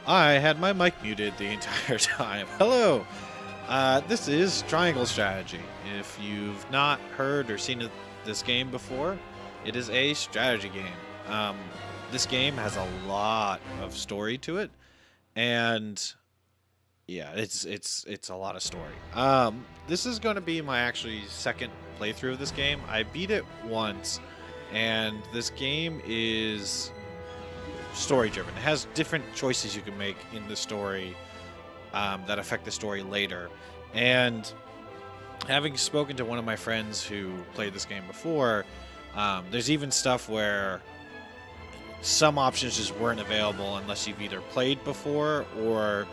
I had my mic muted the entire time. Hello! This is Triangle Strategy. If you've not heard or seen this game before, it is a strategy game. This game has a lot of story to it, and yeah, it's a lot of story. This is going to be my actually second playthrough of this game. I beat it once, and this game is story driven. It has different choices you can make in the story that affect the story later. And having spoken to one of my friends who played this game before, there's even stuff where some options just weren't available unless you've either played before or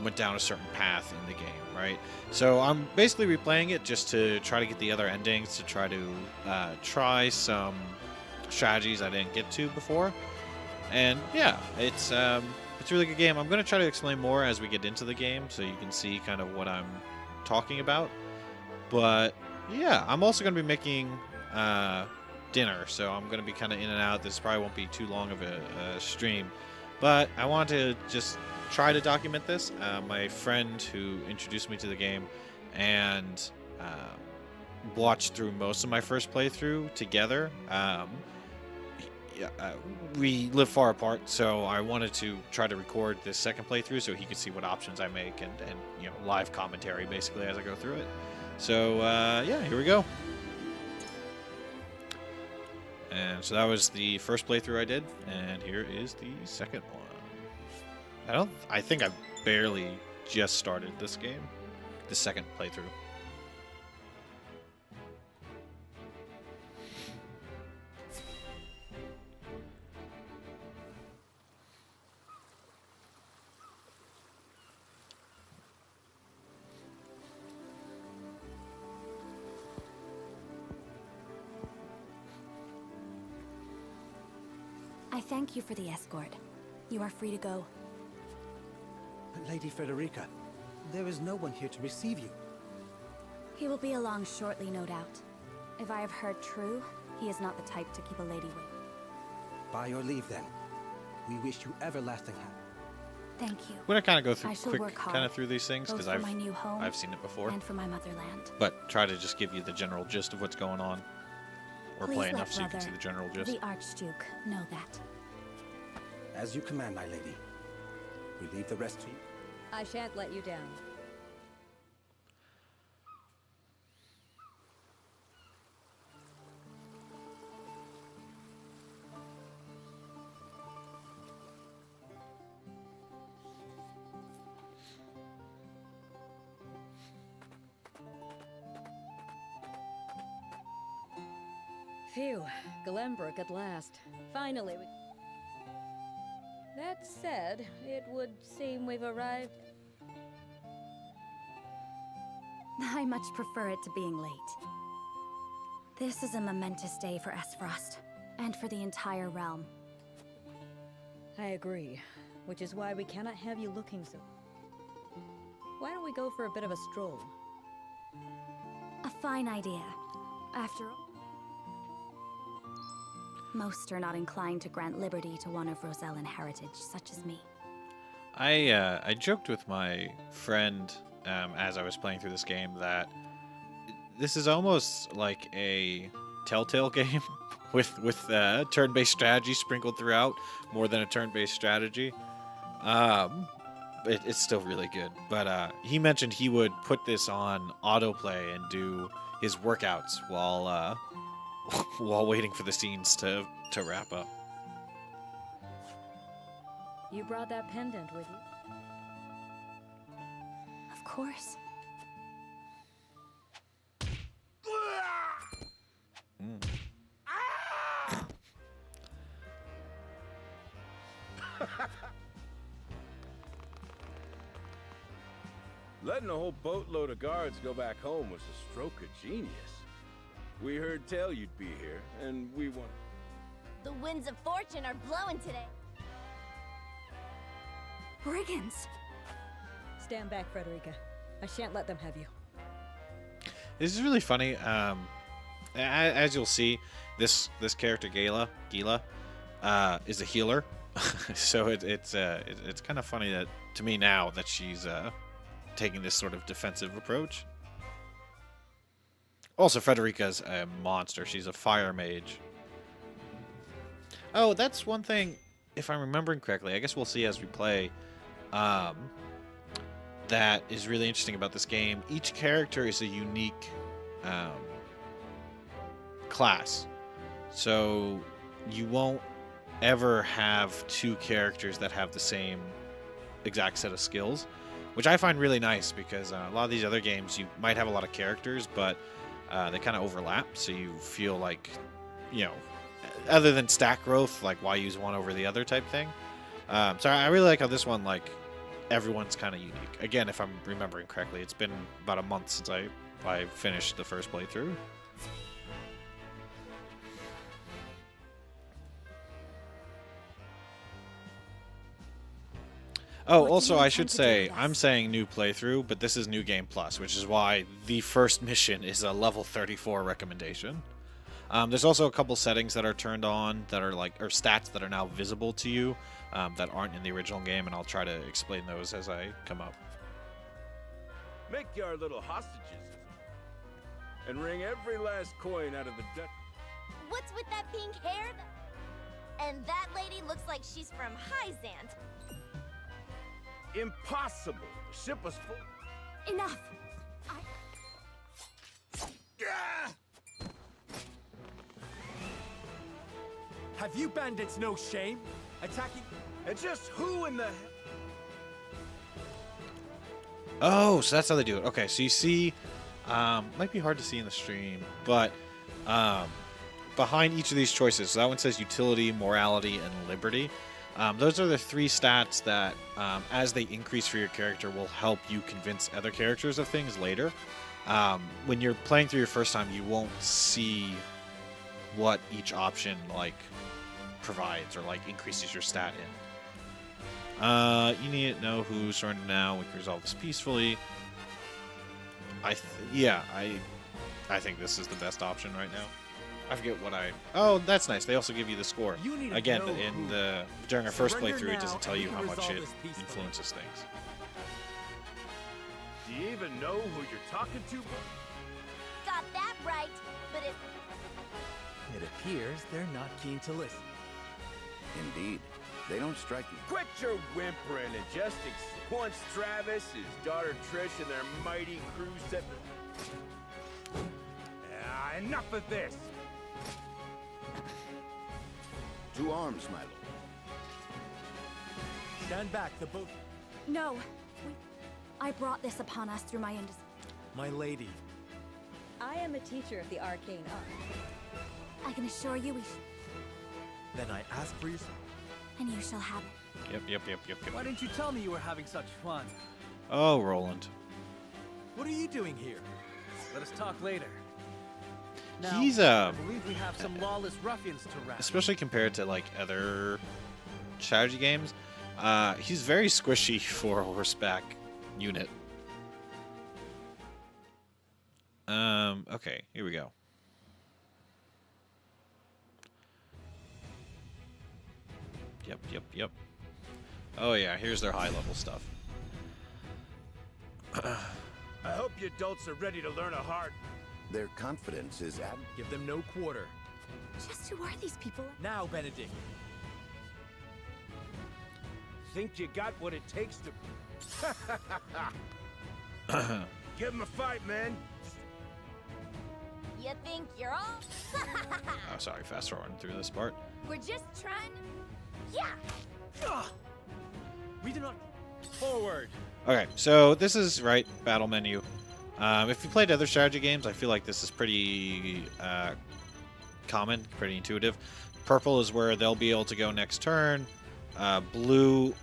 went down a certain path in the game, right? So I'm basically replaying it just to try to get the other endings, to try to try some strategies I didn't get to before. And yeah, it's a really good game. I'm going to try to explain more as we get into the game so you can see kind of what I'm talking about. But yeah, I'm also going to be making dinner, so I'm going to be kind of in and out. This probably won't be too long of a stream, but I want to just try to document this. My friend who introduced me to the game and watched through most of my first playthrough together, we live far apart, so I wanted to try to record this second playthrough so he could see what options I make and you know, live commentary basically as I go through it. So yeah, here we go. And so that was the first playthrough I did, and here is the second one. I think I barely just started this game, the second playthrough. I thank you for the escort. You are free to go. Lady Frederica, there is no one here to receive you. He will be along shortly, no doubt. If I have heard true, he is not the type to keep a lady waiting. By your leave, then. We wish you everlasting health. Thank you. We're gonna kind of go I through shall work hard, through these things both because for my new home I've seen it before, and for my motherland. but try to just give you the general gist of what's going on, or Please play let enough so you can brother, see the general gist. the Archduke, know that. As you command, my lady. We leave the rest to you. I shan't let you down. Phew, Glenbrook at last. Finally, we... That said, it would seem we've arrived... I much prefer it to being late. This is a momentous day for Esfrost, and for the entire realm. I agree, which is why we cannot have you looking so... Why don't we go for a bit of a stroll? A fine idea. After all, most are not inclined to grant liberty to one of Rosellan heritage, such as me. I joked with my friend as I was playing through this game that this is almost like a Telltale game with turn-based strategy sprinkled throughout, more than a turn-based strategy. It's still really good. But he mentioned he would put this on autoplay and do his workouts while while waiting for the scenes to wrap up. You brought that pendant with you? Of course. Mm. Letting a whole boatload of guards go back home was a stroke of genius. We heard tell you'd be here, and we want... The winds of fortune are blowing today. Brigands! Stand back, Frederica. I shan't let them have you. This is really funny. As you'll see, this character Gila is a healer, So it's kind of funny that to me now that she's taking this sort of defensive approach. Also, Frederica's a monster. She's a fire mage. Oh, that's one thing, if I'm remembering correctly. I guess we'll see as we play. That is really interesting about this game. Each character is a unique class. So you won't ever have two characters that have the same exact set of skills, which I find really nice because a lot of these other games you might have a lot of characters, but they kind of overlap, so you feel like, you know, other than stack growth, like why use one over the other type thing. So I really like how this one, like, everyone's kind of unique. Again, if I'm remembering correctly, it's been about a month since I finished the first playthrough. Oh, What do also, you I intend should to do say, with us? I'm saying new playthrough, but this is New Game Plus, which is why the first mission is a level 34 recommendation. There's also a couple settings that are turned on that are like, or stats that are now visible to you that aren't in the original game, and I'll try to explain those as I come up. Make your little hostages and wring every last coin out of the Dutch. What's with that pink hair? And that lady looks like she's from Hyzant. Impossible. The ship was full. Enough! Have you bandits no shame? Attacking... And just who in the... Oh, so that's how they do it. Okay, so you see, might be hard to see in the stream, but behind each of these choices, so that one says utility, morality, and liberty. Those are the three stats that, as they increase for your character, will help you convince other characters of things later. When you're playing through your first time, you won't see what each option like provides or like increases your stat in. You need to know who's surrendered now. We can resolve this peacefully. I think this is the best option right now. I forget what I... Oh, that's nice. They also give you the score. You need to Again, know in who. the during our first Surrender playthrough, it now, doesn't tell and you we how can much resolve it this peacefully. influences things. Do you even know who you're talking to? Got that right, but if It appears they're not keen to listen. Indeed. They don't strike you. Quit your whimpering and just once Travis, his daughter Trish, and their mighty crew set the... enough of this! To arms, my lord. Stand back, the boat... No! I brought this upon us through my industry. My lady. I am a teacher of the arcane art. I can assure you Then I ask for your... and you shall have it. Yep. Why didn't you tell me you were having such fun? Oh, Roland. What are you doing here? Let us talk later. Now, He's I believe we have some lawless ruffians to wrap. especially compared to like other strategy games, he's very squishy for a horseback unit. Okay, here we go. Yep. Oh yeah, here's their high level stuff. I hope you adults are ready to learn a hard... Their confidence is ab... Give them no quarter. Just who are these people? Now, Benedict. Think you got what it takes to... Give him a fight, man! you think you're all... Oh, sorry, fast forwarding through this part. We're just trying... Yeah! We do not... Forward. Okay, so this is right battle menu. If you played other strategy games, I feel like this is pretty common, pretty intuitive. Purple is where they'll be able to go next turn. Blue,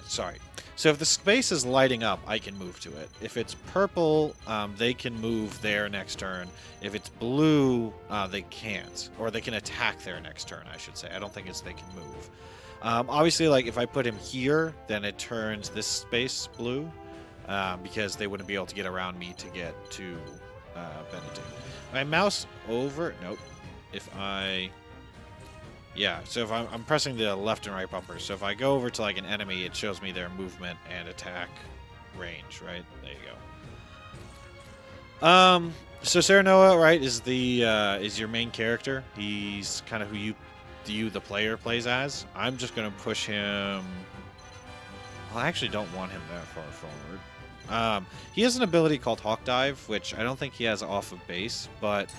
sorry. So if the space is lighting up, I can move to it. If it's purple, they can move their next turn. If it's blue, they can't, or they can attack their next turn, I should say. I don't think it's they can move. Obviously, like if I put him here, then it turns this space blue. Because they wouldn't be able to get around me to get to Benedict. If I mouse over... Nope. If I Yeah, so if I'm pressing the left and right bumpers. So if I go over to like an enemy, it shows me their movement and attack range, right? There you go. So Serenoa, right, is your main character. He's kind of who you the player plays as. I'm just gonna push him. Well, I actually don't want him that far forward. He has an ability called Hawk Dive, which I don't think he has off of base, but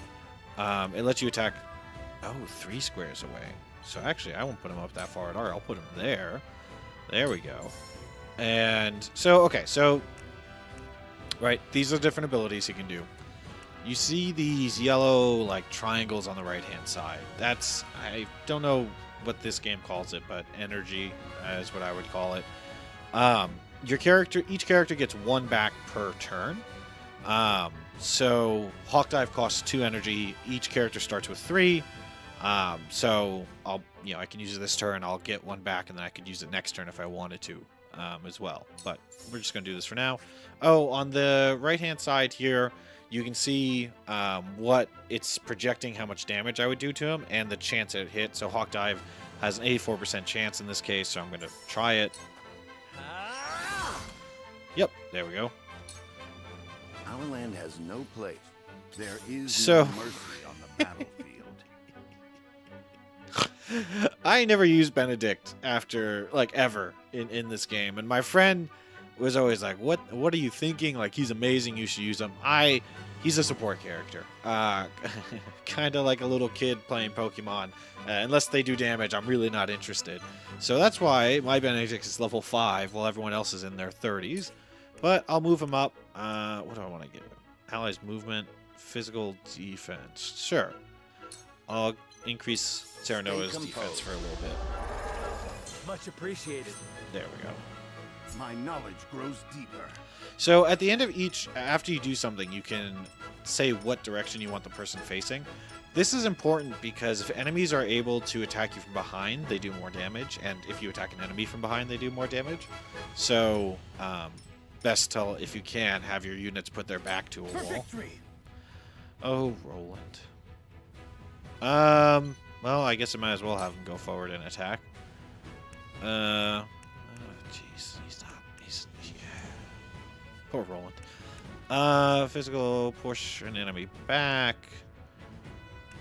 it lets you attack 3 squares away. So actually, I won't put him up that far at all. I'll put him there. There we go. And so, okay, so right, these are different abilities he can do. You see these yellow like triangles on the right-hand side. That's, I don't know what this game calls it, but energy is what I would call it. Each character gets 1 back per turn. So Hawk Dive costs 2 energy. Each character starts with 3. So I can use it this turn. I'll get 1 back, and then I could use it next turn if I wanted to, as well. But we're just gonna do this for now. Oh, on the right-hand side here, you can see what it's projecting, how much damage I would do to him, and the chance it hit. So Hawk Dive has an 84% chance in this case, so I'm gonna try it. Yep, there we go. Our land has no place. There is So- no mercy on the battlefield. I never used Benedict after ever in this game, and my friend was always like, "What are you thinking? Like, he's amazing. You should use him." He's a support character, kind of like a little kid playing Pokemon. Unless they do damage, I'm really not interested. So that's why my Benedict is level 5, while everyone else is in their 30s. But I'll move him up. What do I want to give him? Allies movement, physical defense. Sure. I'll increase Serenoa's defense for a little bit. Much appreciated. There we go. My knowledge grows deeper. So at the end of after you do something, you can say what direction you want the person facing. This is important because if enemies are able to attack you from behind, they do more damage. And if you attack an enemy from behind, they do more damage. So, best to, if you can, have your units put their back to a wall. Oh, Roland. Well, I guess I might as well have him go forward and attack. Jeez, poor Roland. Physical, push an enemy back.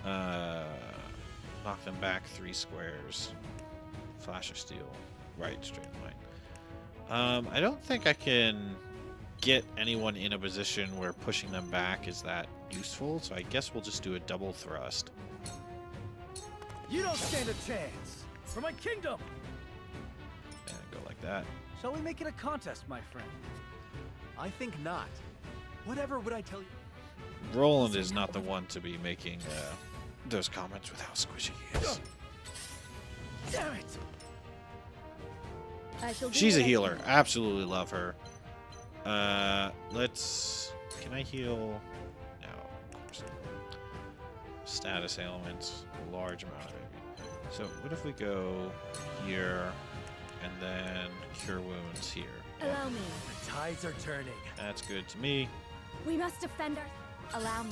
Knock them back 3 squares. Flash of steel. Right, straight line. I don't think I can get anyone in a position where pushing them back is that useful, so I guess we'll just do a double thrust. You don't stand a chance. For my kingdom. And go like that. Shall we make it a contest, my friend? I think not. Whatever would I tell you? Roland is not the one to be making those comments with how squishy he is. Damn it! I shall do She's a what I healer. can. Absolutely love her. Can I heal? No, of course not. Status ailments, a large amount of it. So what if we go here and then cure wounds here? Allow me. The tides are turning. That's good to me. We must defend our... Allow me.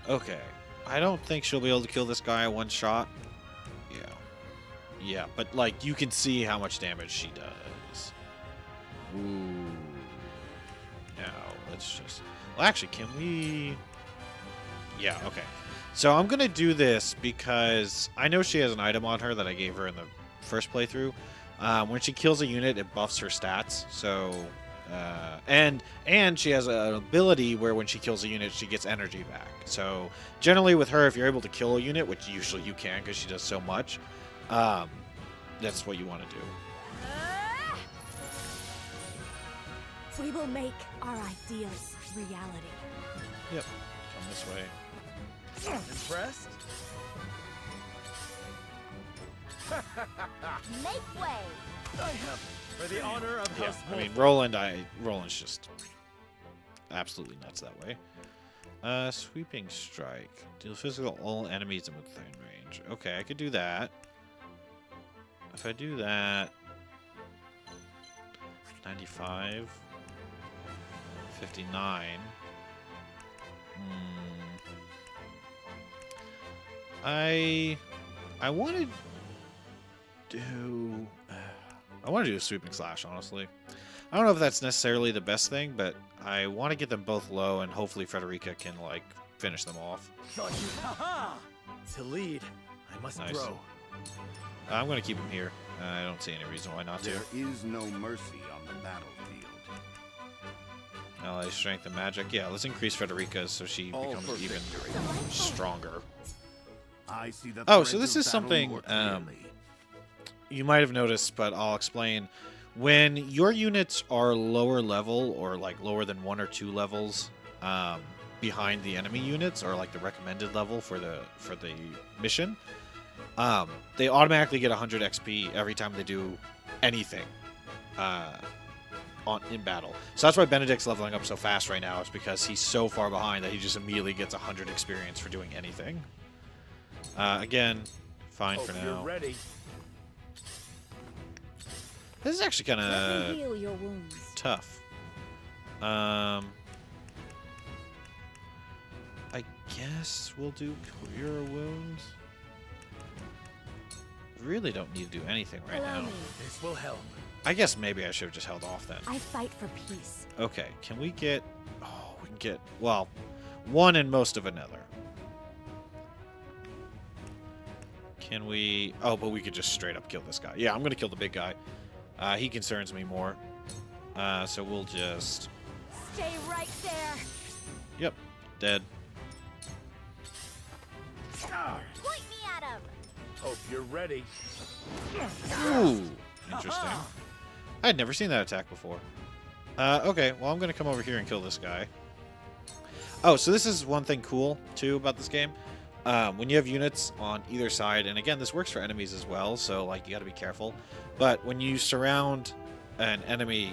Okay. I don't think she'll be able to kill this guy at 1 shot. Yeah. Yeah, but you can see how much damage she does. Ooh. Now, let's just... Well, actually, can we... Yeah, okay. So I'm going to do this because I know she has an item on her that I gave her in the first playthrough. When she kills a unit, it buffs her stats. So, and she has an ability where when she kills a unit, she gets energy back. So generally with her, if you're able to kill a unit, which usually you can because she does so much, that's what you want to do. We will make our ideals reality. Yep. Come this way. Impressed? Make way. I have for the honor of Yeah, House I mean, Wolf. Roland's just absolutely nuts that way. Sweeping strike. Deal physical all enemies in within range. Okay, I could do that. If I do that, 95, 59. I wanted do... I want to do a sweeping slash, honestly. I don't know if that's necessarily the best thing, but I want to get them both low, and hopefully Frederica can, like, finish them off. To lead, I must Nice. throw. I'm going to keep him here. I don't see any reason why not to. There is no mercy on the battlefield. Ally strength and magic. Yeah, let's increase Frederica's so she All becomes for even victory. stronger. I see the Oh, so threads this of is battle something more clearly. you might have noticed, but I'll explain. When your units are lower level, or like lower than 1 or 2 levels behind the enemy units, or like the recommended level for the mission, they automatically get 100 XP every time they do anything in battle. So that's why Benedict's leveling up so fast right now, is because he's so far behind that he just immediately gets 100 experience for doing anything. Again, fine for Hope you're now. ready. This is actually kind Let me of heal your wounds. tough. I guess we'll do Cure Wounds. Really don't need to do anything right Allow now. me. This will help. I guess maybe I should have just held off then. I fight for peace. Okay, can we get... Oh, we can get, well, one and most of another. Can we... Oh, but we could just straight up kill this guy. Yeah, I'm going to kill the big guy. He concerns me more. So we'll just... Stay right there. Yep, dead. Point me at him. Hope you're ready. Ooh, interesting. I had never seen that attack before. Okay, well, I'm going to come over here and kill this guy. Oh, so this is one thing cool, too, about this game. When you have units on either side, and again, this works for enemies as well, so, like, you got to be careful. But when you surround an enemy,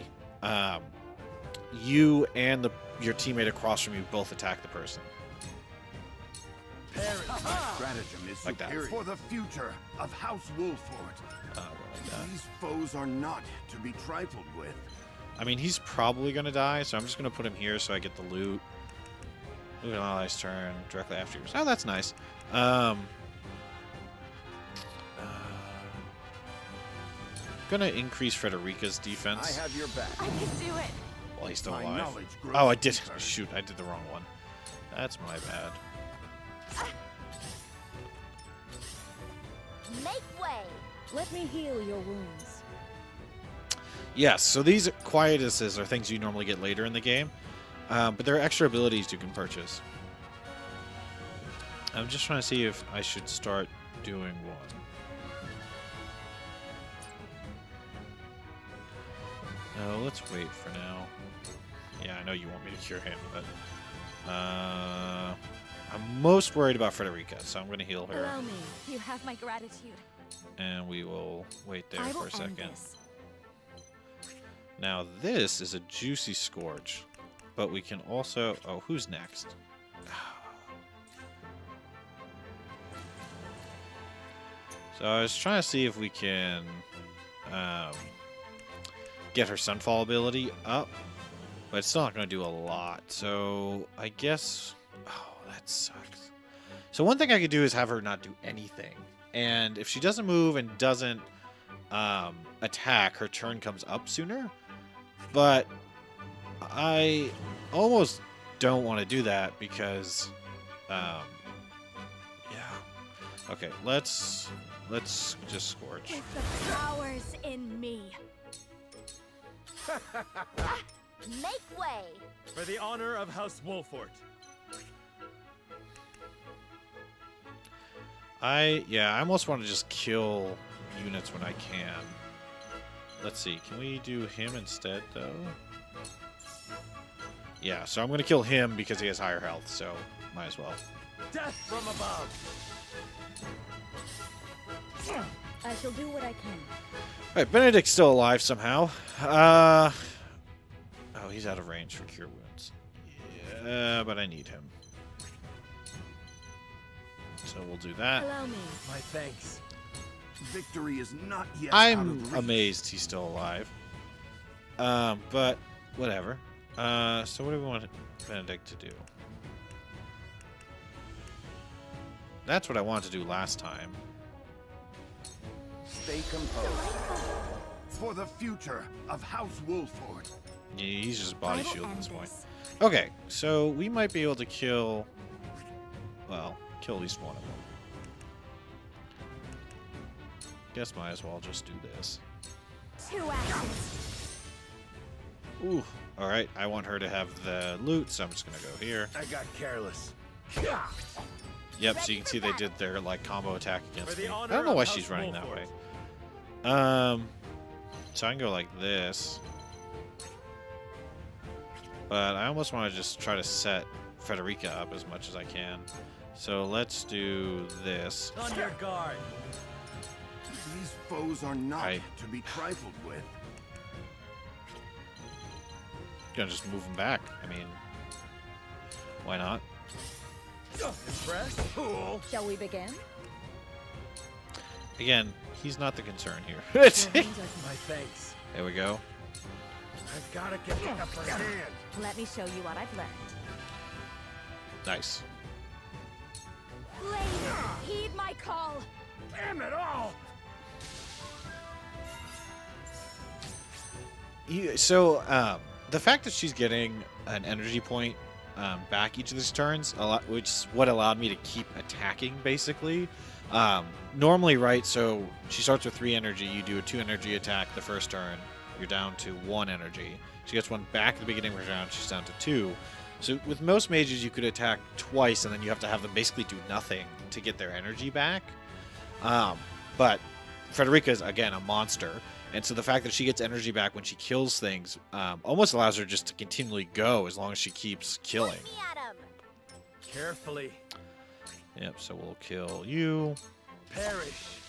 you and your teammate across from you both attack the person. Stratagem is Like that. superior for the future of House Wolford. Like that. These foes are not to be trifled with. I mean, he's probably going to die, so I'm just going to put him here so I get the loot. Loot an ally's turn directly after yours. Oh, that's nice. Gonna increase Frederica's defense I have your back. I can do it. while he's still My alive. knowledge grows Oh, I did. deeper. Shoot, I did the wrong one. That's my bad. Make way. Let me heal your wounds. Yes, so these quietuses are things you normally get later in the game, but there are extra abilities you can purchase. I'm just trying to see if I should start doing one. No, let's wait for now. Yeah, I know you want me to cure him, but I'm most worried about Frederica, so I'm going to heal her, Allow me. You have my gratitude. and we will wait there I for will a end second. this. Now this is a juicy scorch, but we can also... Oh, who's next? So I was trying to see if we can get her Sunfall ability up, but it's still not going to do a lot. So I guess... Oh, that sucks. So one thing I could do is have her not do anything. And if she doesn't move and doesn't attack, her turn comes up sooner. But I almost don't want to do that because, yeah. Okay, let's just scorch. With the powers in me. Make way. For the honor of House Wolford. I almost want to just kill units when I can. Let's see, can we do him instead though? Yeah, so I'm going to kill him because he has higher health, so might as well. Death from above. I shall do what I can. Alright, Benedict's still alive somehow. Oh, he's out of range for cure wounds. Yeah, but I need him. So we'll do that. Allow me. My thanks. Victory is not yet out I'm of reach. amazed he's still alive. But whatever. So what do we want Benedict to do? That's what I wanted to do last time. stay composed. For the future of House Wolford. Yeah, he's just I body will shield at end this point. this. Okay, so we might be able to kill. Well, kill at least one of them. Guess might as well just do this. 2 actions. Ooh. All right, I want her to have the loot, so I'm just gonna go here. I got careless. Yep, so you can see they did their like combo attack against For the me. I honor don't know of why House she's running that way. Wolford. So I can go like this. But I almost want to just try to set Frederica up as much as I can. So let's do this. On your guard. These foes are not Right. to be trifled with. Gonna just move them back. I mean, why not? Impressed? Cool. Shall we begin? Again, he's not the concern here. Your hands are- My thanks. There we go. I've got to get the upper hand. Let me show you what I've learned. Nice. Lady, heed my call. Damn it all! The fact that she's getting an energy point back each of these turns, which is what allowed me to keep attacking, basically. Normally, right, so she starts with 3 energy, you do a 2 energy attack the first turn, you're down to 1 energy. She gets 1 back at the beginning of her round, she's down to 2. So with most mages, you could attack twice, and then you have to have them basically do nothing to get their energy back. But Frederica is, again, a monster. And so the fact that she gets energy back when she kills things almost allows her just to continually go as long as she keeps killing. Point me at him. Carefully. Yep, so we'll kill you. Perish.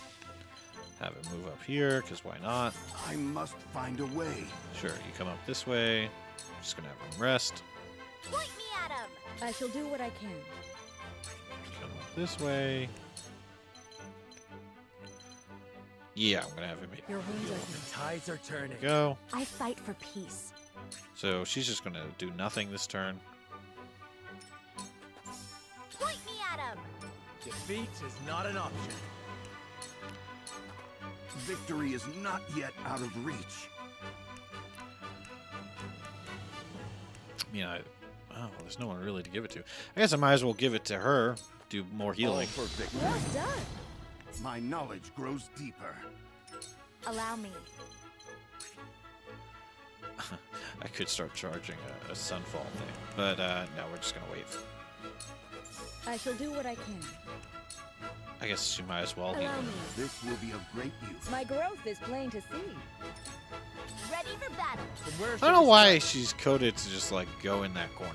Have it move up here, because why not? I must find a way. Sure, you come up this way. Just going to have him rest. Point me at him. I shall do what I can. Come up this way. Yeah, I'm going to have him Your wounds are The tides are turning. go. I fight for peace. So she's just going to do nothing this turn. Point me at him. Defeat is not an option. Victory is not yet out of reach. Oh, there's no one really to give it to. I guess I might as well give it to her. Do more healing. All for victory. well done. My knowledge grows deeper. Allow me. I could start charging a sunfall thing, but no, we're just gonna wait. I shall do what I can. I guess she might as well heal. Allow me. This will be of great use. My growth is plain to see. Ready for battle. From where I should don't know we why start? she's coded to just like go in that corner.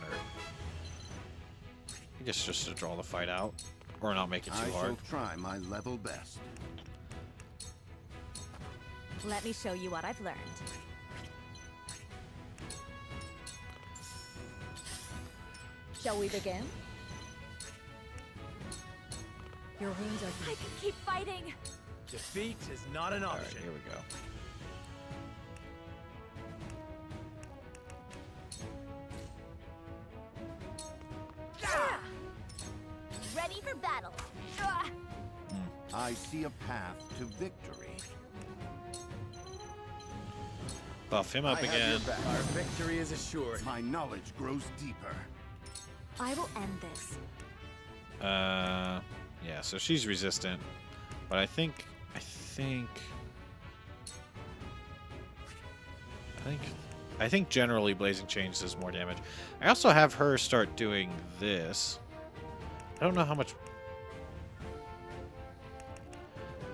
I guess just to draw the fight out, or not make it I too hard. shall try my level best. Let me show you what I've learned. Shall we begin? Your wounds are I can keep fighting. Defeat is not an All right, option. here we go. Ready for battle. Ah! I see a path to victory. Buff him up I have again. your back. Our victory is assured. My knowledge grows deeper. I will end this. Yeah, so she's resistant, but I think generally Blazing Change does more damage. I also have her start doing this. I don't know how much.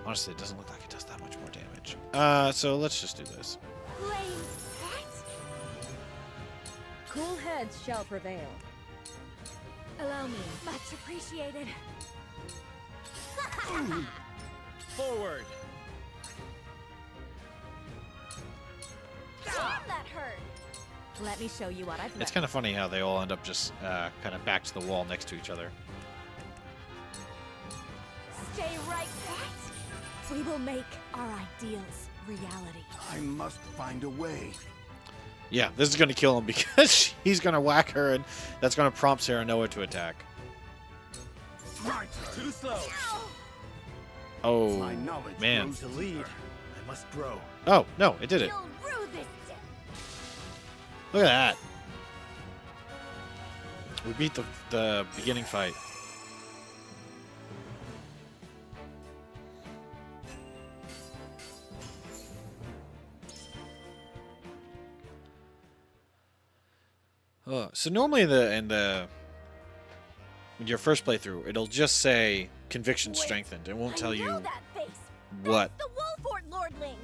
Honestly, it doesn't look like it does that much more damage. So let's just do this. Flames. What? cool heads shall prevail. Allow me. Much appreciated. Forward. Damn, that hurt. Let me show you what I've learned. It's kind of funny how they all end up just kind of back to the wall next to each other. Stay right there. We will make our ideals reality. I must find a way. Yeah, this is going to kill him because he's going to whack her, and that's going to prompt Sarah Noah to attack. My turn. Too slow. Oh, My knowledge man. grows To lead. deeper. must grow. Oh, no, it did it. You'll rue this day. Look at that. We beat the beginning fight. So normally in your first playthrough, it'll just say conviction Wait, strengthened. It won't I tell know you that face. what That's the Wolfort Lordling.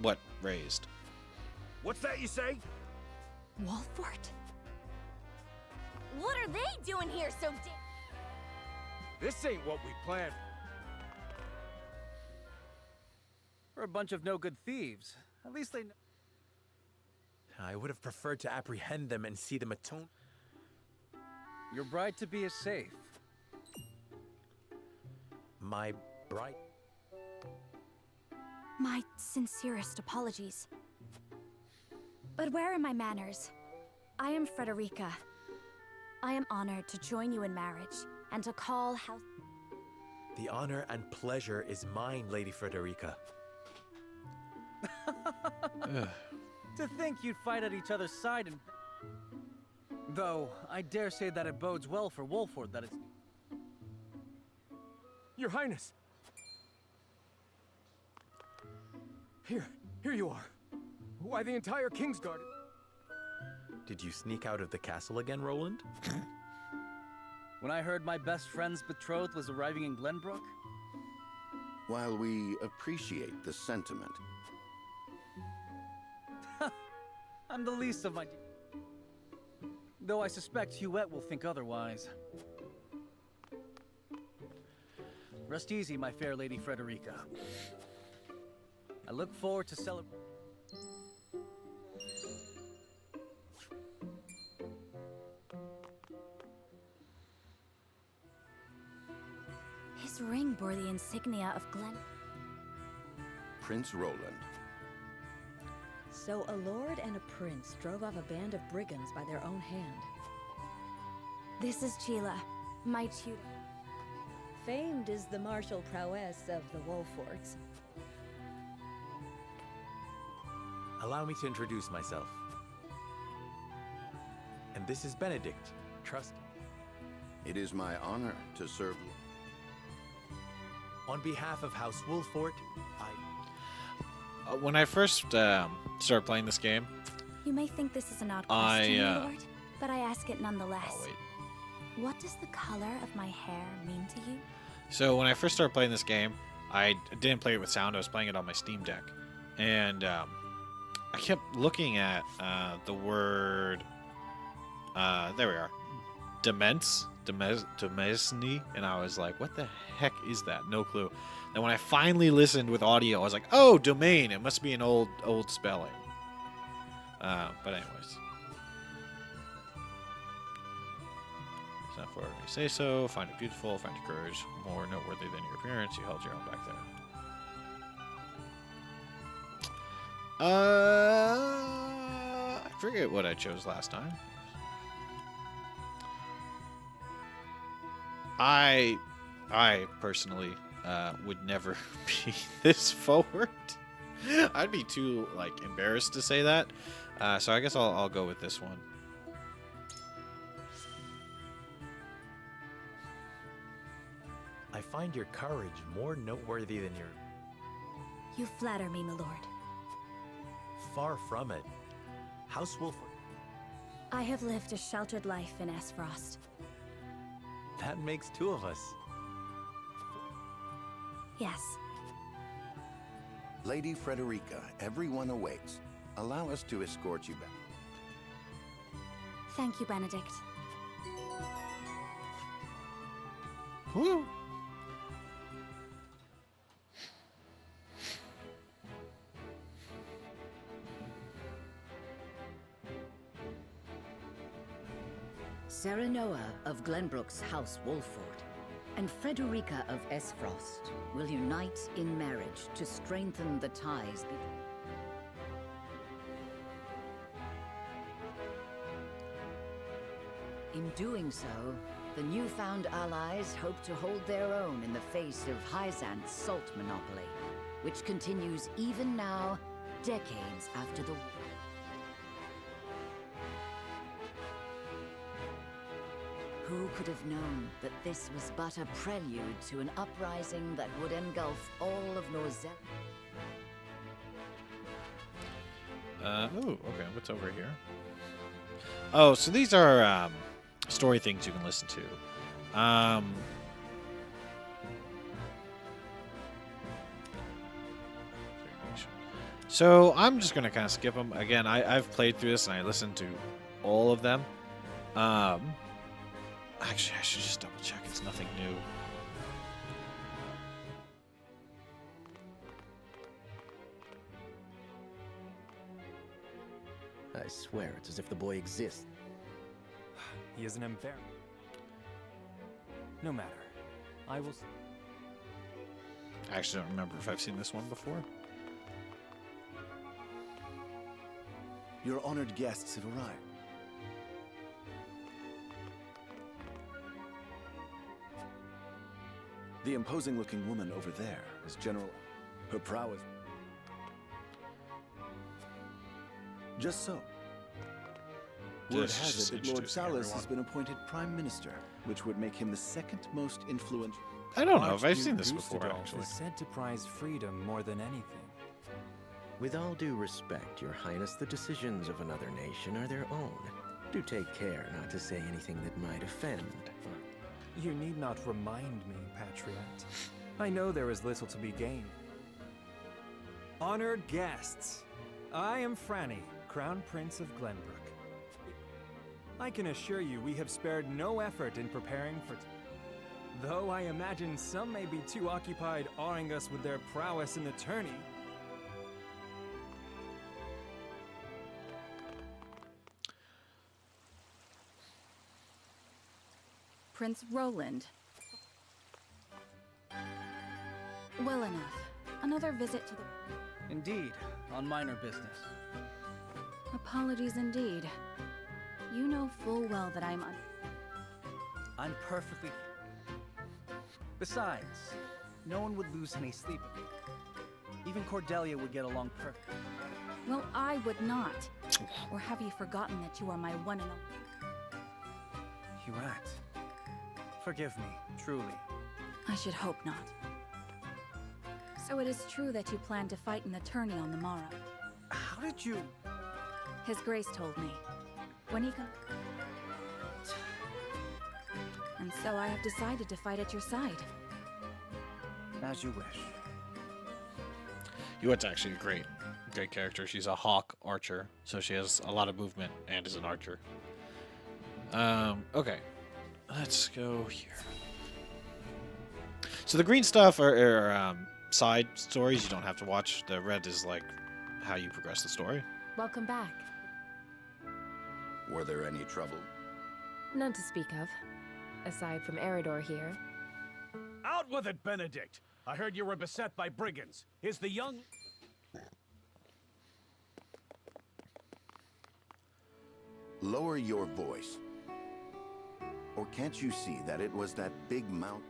what raised. What's that you say? Wolfort? What are they doing here so This ain't what we planned. We're a bunch of no-good thieves. At least they know. I would have preferred to apprehend them and see them atone. Your bride to be is safe. My bride? My sincerest apologies. But where are my manners? I am Frederica. I am honored to join you in marriage and to call House... The honor and pleasure is mine, Lady Frederica. To think you'd fight at each other's side and... Though, I dare say that it bodes well for Wolford that it's... Your Highness! Here you are. Why, the entire Kingsguard... Did you sneak out of the castle again, Roland? When I heard my best friend's betrothed was arriving in Glenbrook, While we appreciate the sentiment, I'm the least of my... Though I suspect Huette will think otherwise. Rest easy, my fair Lady Frederica. I look forward to celebrating... His ring bore the insignia of Glen... Prince Roland. So a lord and a prince drove off a band of brigands by their own hand. This is Sheila, my tutor. Famed is the martial prowess of the Wolforts. Allow me to introduce myself. And this is Benedict. Trust. It is my honor to serve you. On behalf of House Wolfort, When I first started playing this game, You may think this is an odd question, my lord, but I ask it nonetheless. oh wait. What does the color of my hair mean to you? So when I first started playing this game, I didn't play it with sound. I was playing it on my Steam Deck, and I kept looking at the word. There we are, demesne, and I was like, "What the heck is that?" No clue. And when I finally listened with audio, I was like, "Oh, domain. It must be an old spelling." But anyways. It's not for me to say so. Find it beautiful. Find your courage more noteworthy than your appearance. You held your own back there. I forget what I chose last time. I personally would never be this forward. I'd be too embarrassed to say that. So I guess I'll go with this one. I find your courage more noteworthy than your... You flatter me, my lord. Far from it. House Wolford. I have lived a sheltered life in Esfrost. That makes two of us. Yes. Lady Frederica, everyone awaits. Allow us to escort you back. Thank you, Benedict. Woo! Serenoa of Glenbrook's House Wolford and Frederica of Esfrost will unite in marriage to strengthen the ties between... In doing so, the newfound allies hope to hold their own in the face of Hyzant's salt monopoly. which continues even now, decades after the... Who could have known that this was but a prelude to an uprising that would engulf all of Norzel? Oh, okay. What's over here? Oh, so these are story things you can listen to. So I'm just gonna kind of skip them. Again, I've played through this and I listened to all of them. Actually, I should just double check. It's nothing new. I swear it's as if the boy exists. He is an embarrassment. No matter. I will... I actually don't remember if I've seen this one before. Your honored guests have arrived. The imposing-looking woman over there is General... Her prowess... Just so. Word Just has it that Lord introducing Salas everyone. has been appointed Prime Minister, which would make him the second most influential... I don't know if I've Archduke seen this before, Gustadolf actually. is said to prize freedom more than anything. With all due respect, Your Highness, the decisions of another nation are their own. Do take care not to say anything that might offend. You need not remind me, Patriot. I know there is little to be gained. Honored guests, I am Franny, Crown Prince of Glenbrook. I can assure you we have spared no effort in preparing for... Though I imagine some may be too occupied awing us with their prowess in the tourney. Prince Roland. Well enough. Another visit to the... Indeed, on minor business. Apologies indeed. You know full well that I'm I'm perfectly... Besides, no one would lose any sleep. Even Cordelia would get along perfectly. Well, I would not. Or have you forgotten that you are my one and only... Huat, forgive me, truly. I should hope not. So it is true that you plan to fight in the tourney on the morrow. How did you... His Grace told me. When he comes... And so I have decided to fight at your side. As you wish. Yuet's actually a great character. She's a hawk archer, so she has a lot of movement and is an archer. Okay. Let's go here. So the green stuff are side stories you don't have to watch. The red is like how you progress the story. Welcome back. Were there any trouble? None to speak of. Aside from Eridor here. Out with it, Benedict! I heard you were beset by brigands. Is the young... Lower your voice. Or can't you see that it was that big mount?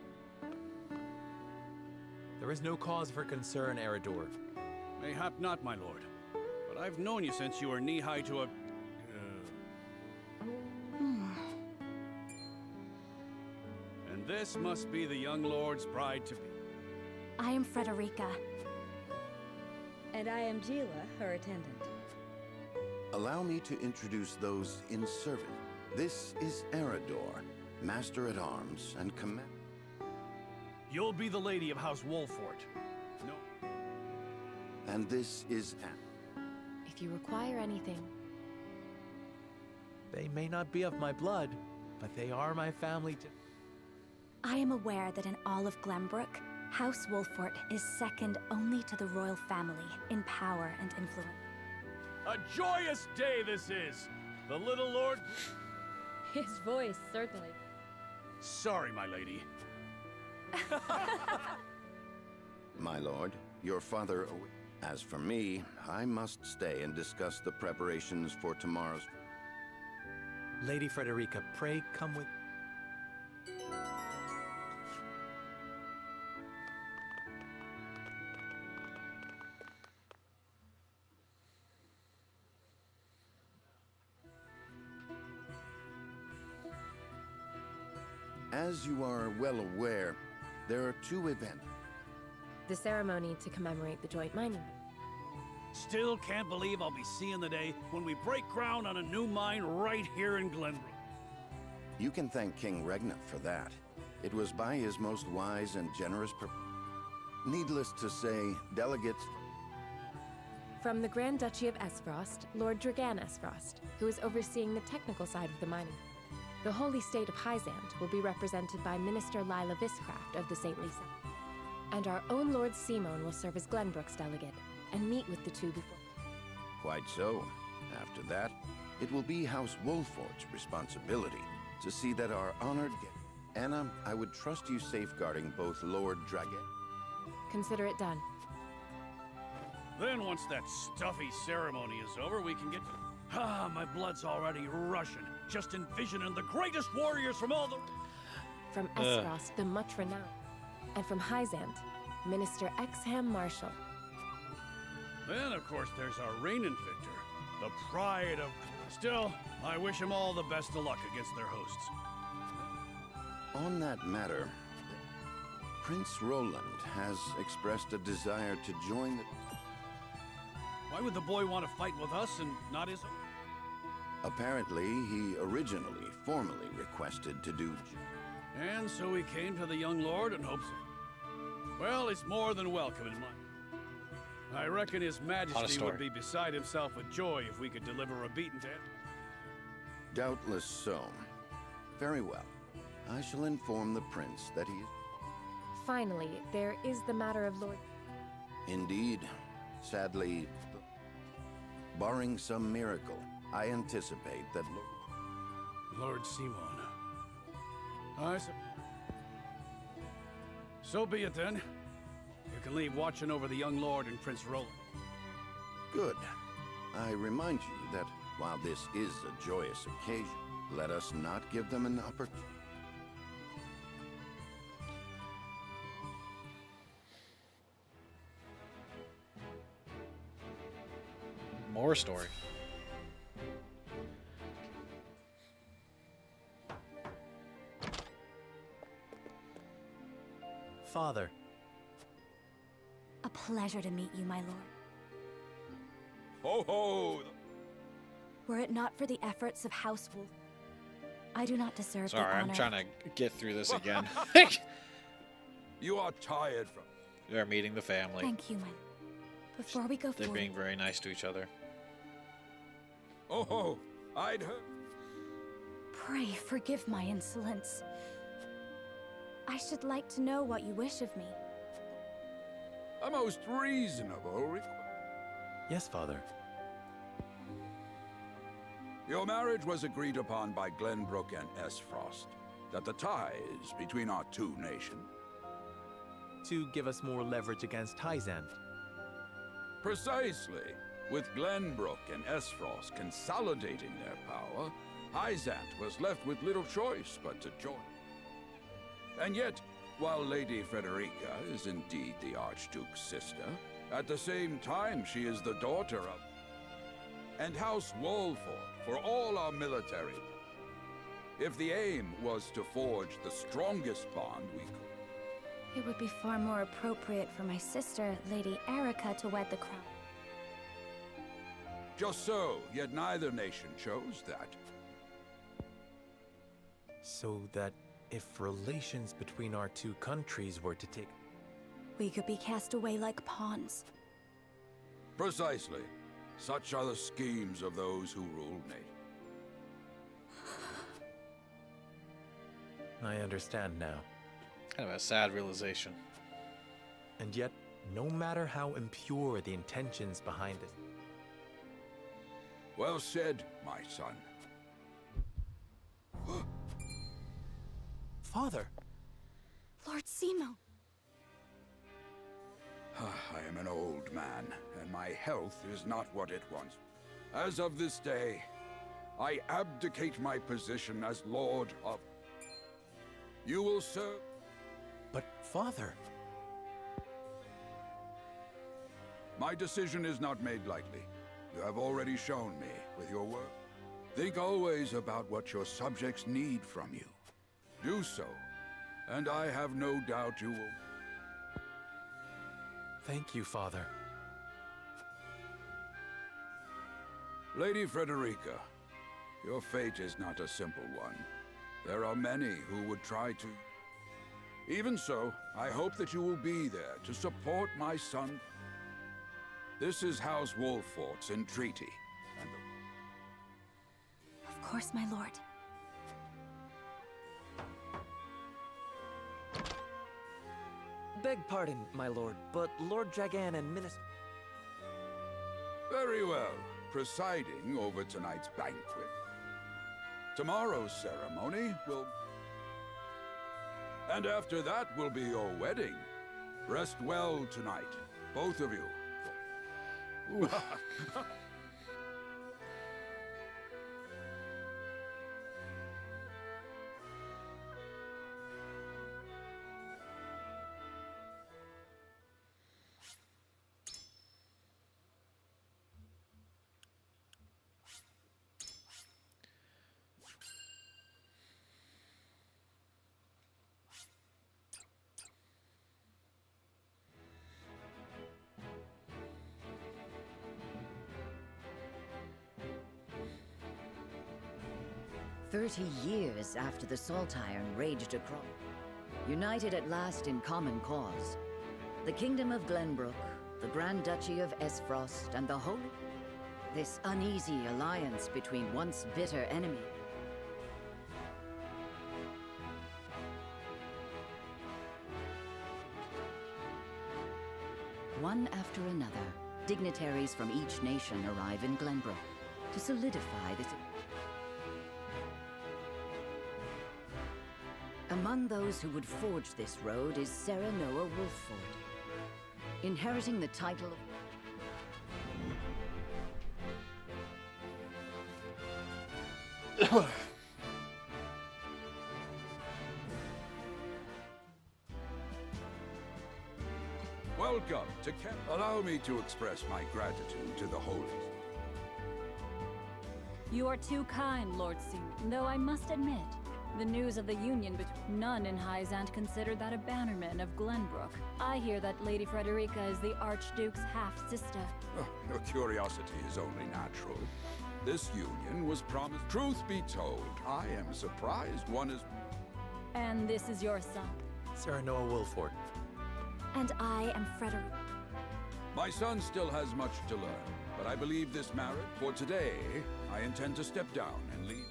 There is no cause for concern, Eridor. Mayhap not, my lord. But I've known you since you were knee-high to a... And this must be the young lord's bride-to-be. I am Frederica. And I am Gila, her attendant. Allow me to introduce those in service. This is Eridor, Master-at-Arms and Command... You'll be the lady of House Wolfort. No. And this is Anne. If you require anything. They may not be of my blood, but they are my family too. I am aware that in all of Glenbrook, House Wolfort is second only to the royal family in power and influence. A joyous day this is! The little lord... His voice, certainly. Sorry, my lady. My lord, your father... As for me, I must stay and discuss the preparations for tomorrow's... Lady Frederica, pray come with... As you are well aware, there are two events. The ceremony to commemorate the joint mining. Still can't believe I'll be seeing the day when we break ground on a new mine right here in Glenbrook. You can thank King Regna for that. It was by his most wise and generous Needless to say, delegates... From the Grand Duchy of Esfrost, Lord Dragan Esfrost, who is overseeing the technical side of the mining. The Holy State of Hyzand will be represented by Minister Lila Viscraft of the Saintly Seven. And our own Lord Simon will serve as Glenbrook's delegate, and meet with the two before... Quite so. After that, it will be House Wolfort's responsibility to see that our honored guest... Anna, I would trust you safeguarding both Lord Dragan... Consider it done. Then once that stuffy ceremony is over, we can get... my blood's already rushing, just envisioning the greatest warriors from all the... From Esfrost, the much renowned. And from Hyzand, Minister Exham Marshall. Then, of course, there's our reigning victor, the pride of... Still, I wish him all the best of luck against their hosts. On that matter, Prince Roland has expressed a desire to join the... Why would the boy want to fight with us and not his... Apparently, he originally formally requested to do... And so he came to the young lord in hopes of... Well, he's more than welcome in mine. I reckon his majesty would be beside himself with joy if we could deliver a beating to him. Doubtless so. Very well. I shall inform the prince that he is... Finally, there is the matter of Lord... Indeed. Sadly, barring some miracle, I anticipate that Lord Simon. So be it then. You can leave watching over the young lord and Prince Roland. Good. I remind you that while this is a joyous occasion, let us not give them an opportunity. More story. Father. A pleasure to meet you, my lord. Ho ho! Were it not for the efforts of House Wolf, I do not deserve the honor. Sorry, I'm trying to get through this again. You are tired from... They're meeting the family. Thank you, my lord. Before we go They're forward... being very nice to each other. Oh, I'd heard... Pray forgive my insolence. I should like to know what you wish of me. A most reasonable request. Yes, Father. Your marriage was agreed upon by Glenbrook and Esfrost, that the ties between our two nations... To give us more leverage against Hyzand. Precisely. With Glenbrook and Esfrost consolidating their power, Hyzand was left with little choice but to join. And yet, while Lady Frederica is indeed the Archduke's sister, at the same time she is the daughter of... And House Wolford for all our military. If the aim was to forge the strongest bond we could... It would be far more appropriate for my sister, Lady Erica, to wed the crown. Just so, yet neither nation chose that. So that if relations between our two countries were to take... We could be cast away like pawns. Precisely. Such are the schemes of those who rule nations. I understand now. Kind of a sad realization. And yet, no matter how impure the intentions behind it... Well said, my son. Father! Lord Simon! I am an old man, and my health is not what it once. As of this day, I abdicate my position as Lord of... You will serve... But, Father... My decision is not made lightly. You have already shown me with your work. Think always about what your subjects need from you. Do so and I have no doubt you will. Thank you, Father. Lady Frederica, your fate is not a simple one. There are many who would try to... Even so, I hope that you will be there to support my son. This is House Wolfort's entreaty, and Of course, my lord. Beg pardon, my lord, but Lord Dragan and Minister... Very well. Presiding over tonight's banquet. Tomorrow's ceremony will... And after that will be your wedding. Rest well tonight, both of you. Years after the Salt Iron raged across, united at last in common cause, the Kingdom of Glenbrook, the Grand Duchy of Esfrost, and the Holy... This uneasy alliance between once bitter enemies. One after another, dignitaries from each nation arrive in Glenbrook to solidify this... Among those who would forge this road is Sarah Noah Wolfford, inheriting the title of... Welcome to Camp. Allow me to express my gratitude to the Holies. You are too kind, Lord Seymour. Though I must admit, the news of the union between none in Hyzant considered that a bannerman of Glenbrook. I hear that Lady Frederica is the Archduke's half-sister. Oh, your curiosity is only natural. This union was promised. Truth be told, I am surprised one is... And this is your son? Sarah Noah Wolford. And I am Frederica. My son still has much to learn, but I believe this marriage... For today, I intend to step down and leave.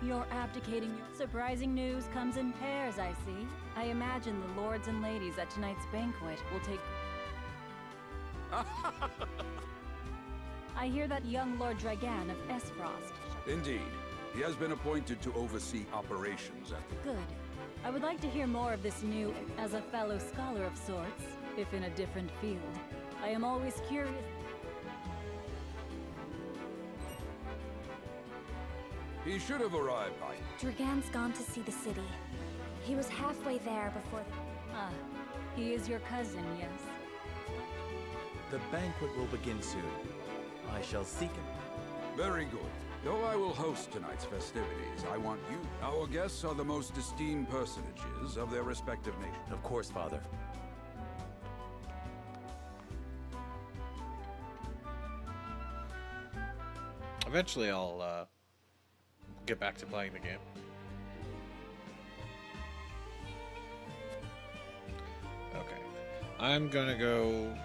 You're abdicating your... Surprising news comes in pairs, I see. I imagine the lords and ladies at tonight's banquet will take... I hear that young Lord Dragan of Esfrost... Indeed. He has been appointed to oversee operations at the... Good. I would like to hear more of this new... As a fellow scholar of sorts, if in a different field. I am always curious... He should have arrived by... Dragan's gone to see the city. He was halfway there before the... Ah, he is your cousin, yes? The banquet will begin soon. I shall seek him. Very good. Though I will host tonight's festivities, I want you... Our guests are the most esteemed personages of their respective nations. Of course, Father. Eventually I'll get back to playing the game. Okay. I'm gonna go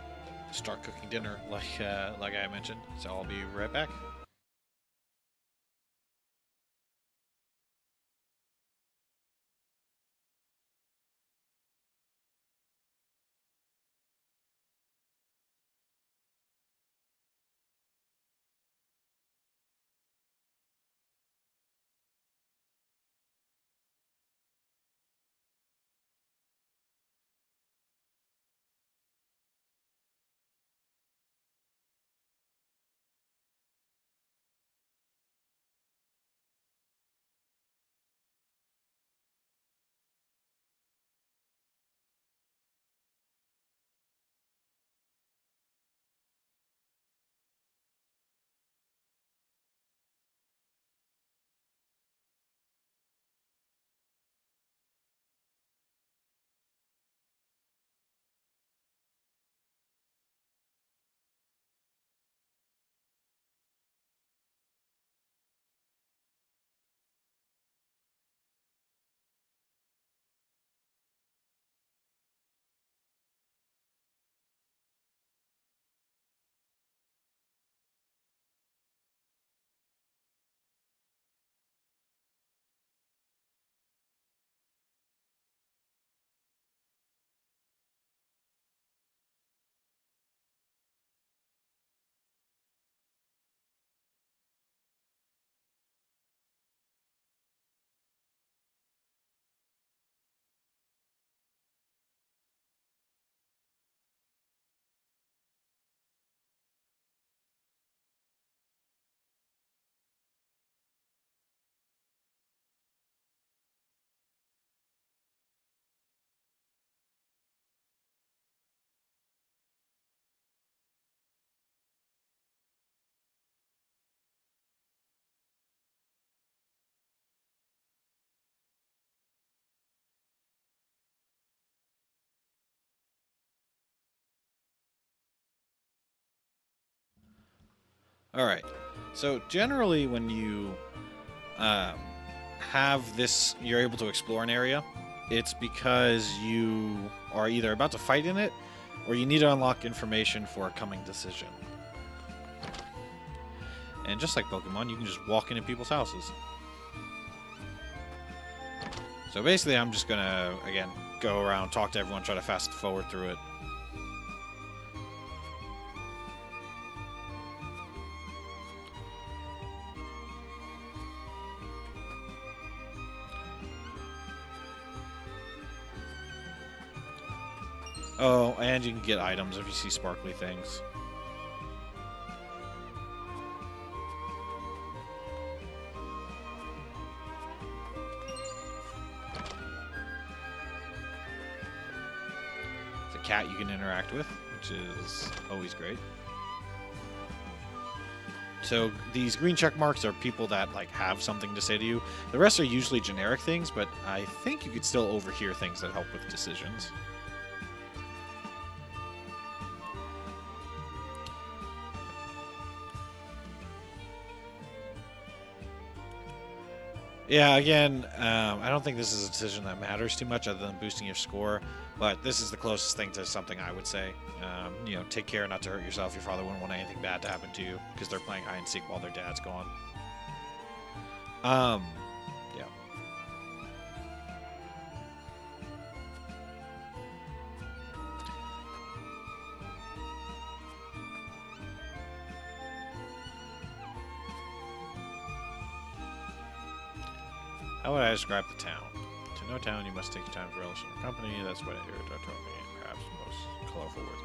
start cooking dinner like I mentioned, so I'll be right back. All right. So generally, when you have this, you're able to explore an area. It's because you are either about to fight in it, or you need to unlock information for a coming decision. And just like Pokemon, you can just walk into people's houses. So basically, I'm just gonna, again, go around, talk to everyone, try to fast forward through it. Oh, and you can get items if you see sparkly things. It's a cat you can interact with, which is always great. So these green check marks are people that like have something to say to you. The rest are usually generic things, but I think you could still overhear things that help with decisions. Yeah, again, I don't think this is a decision that matters too much other than boosting your score, but this is the closest thing to something I would say. You know, take care not to hurt yourself. Your father wouldn't want anything bad to happen to you because they're playing hide and seek while their dad's gone. Yeah. How would I describe the town? To know town, you must take your time to relish in the company. That's what I hear it and perhaps most colorful words.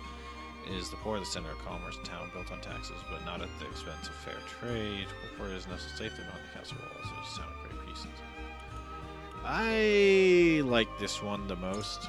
It is the poor, the center of commerce, a town built on taxes, but not at the expense of fair trade. Where it is nestled safely beyond the castle walls. It is a town of great pieces. I like this one the most.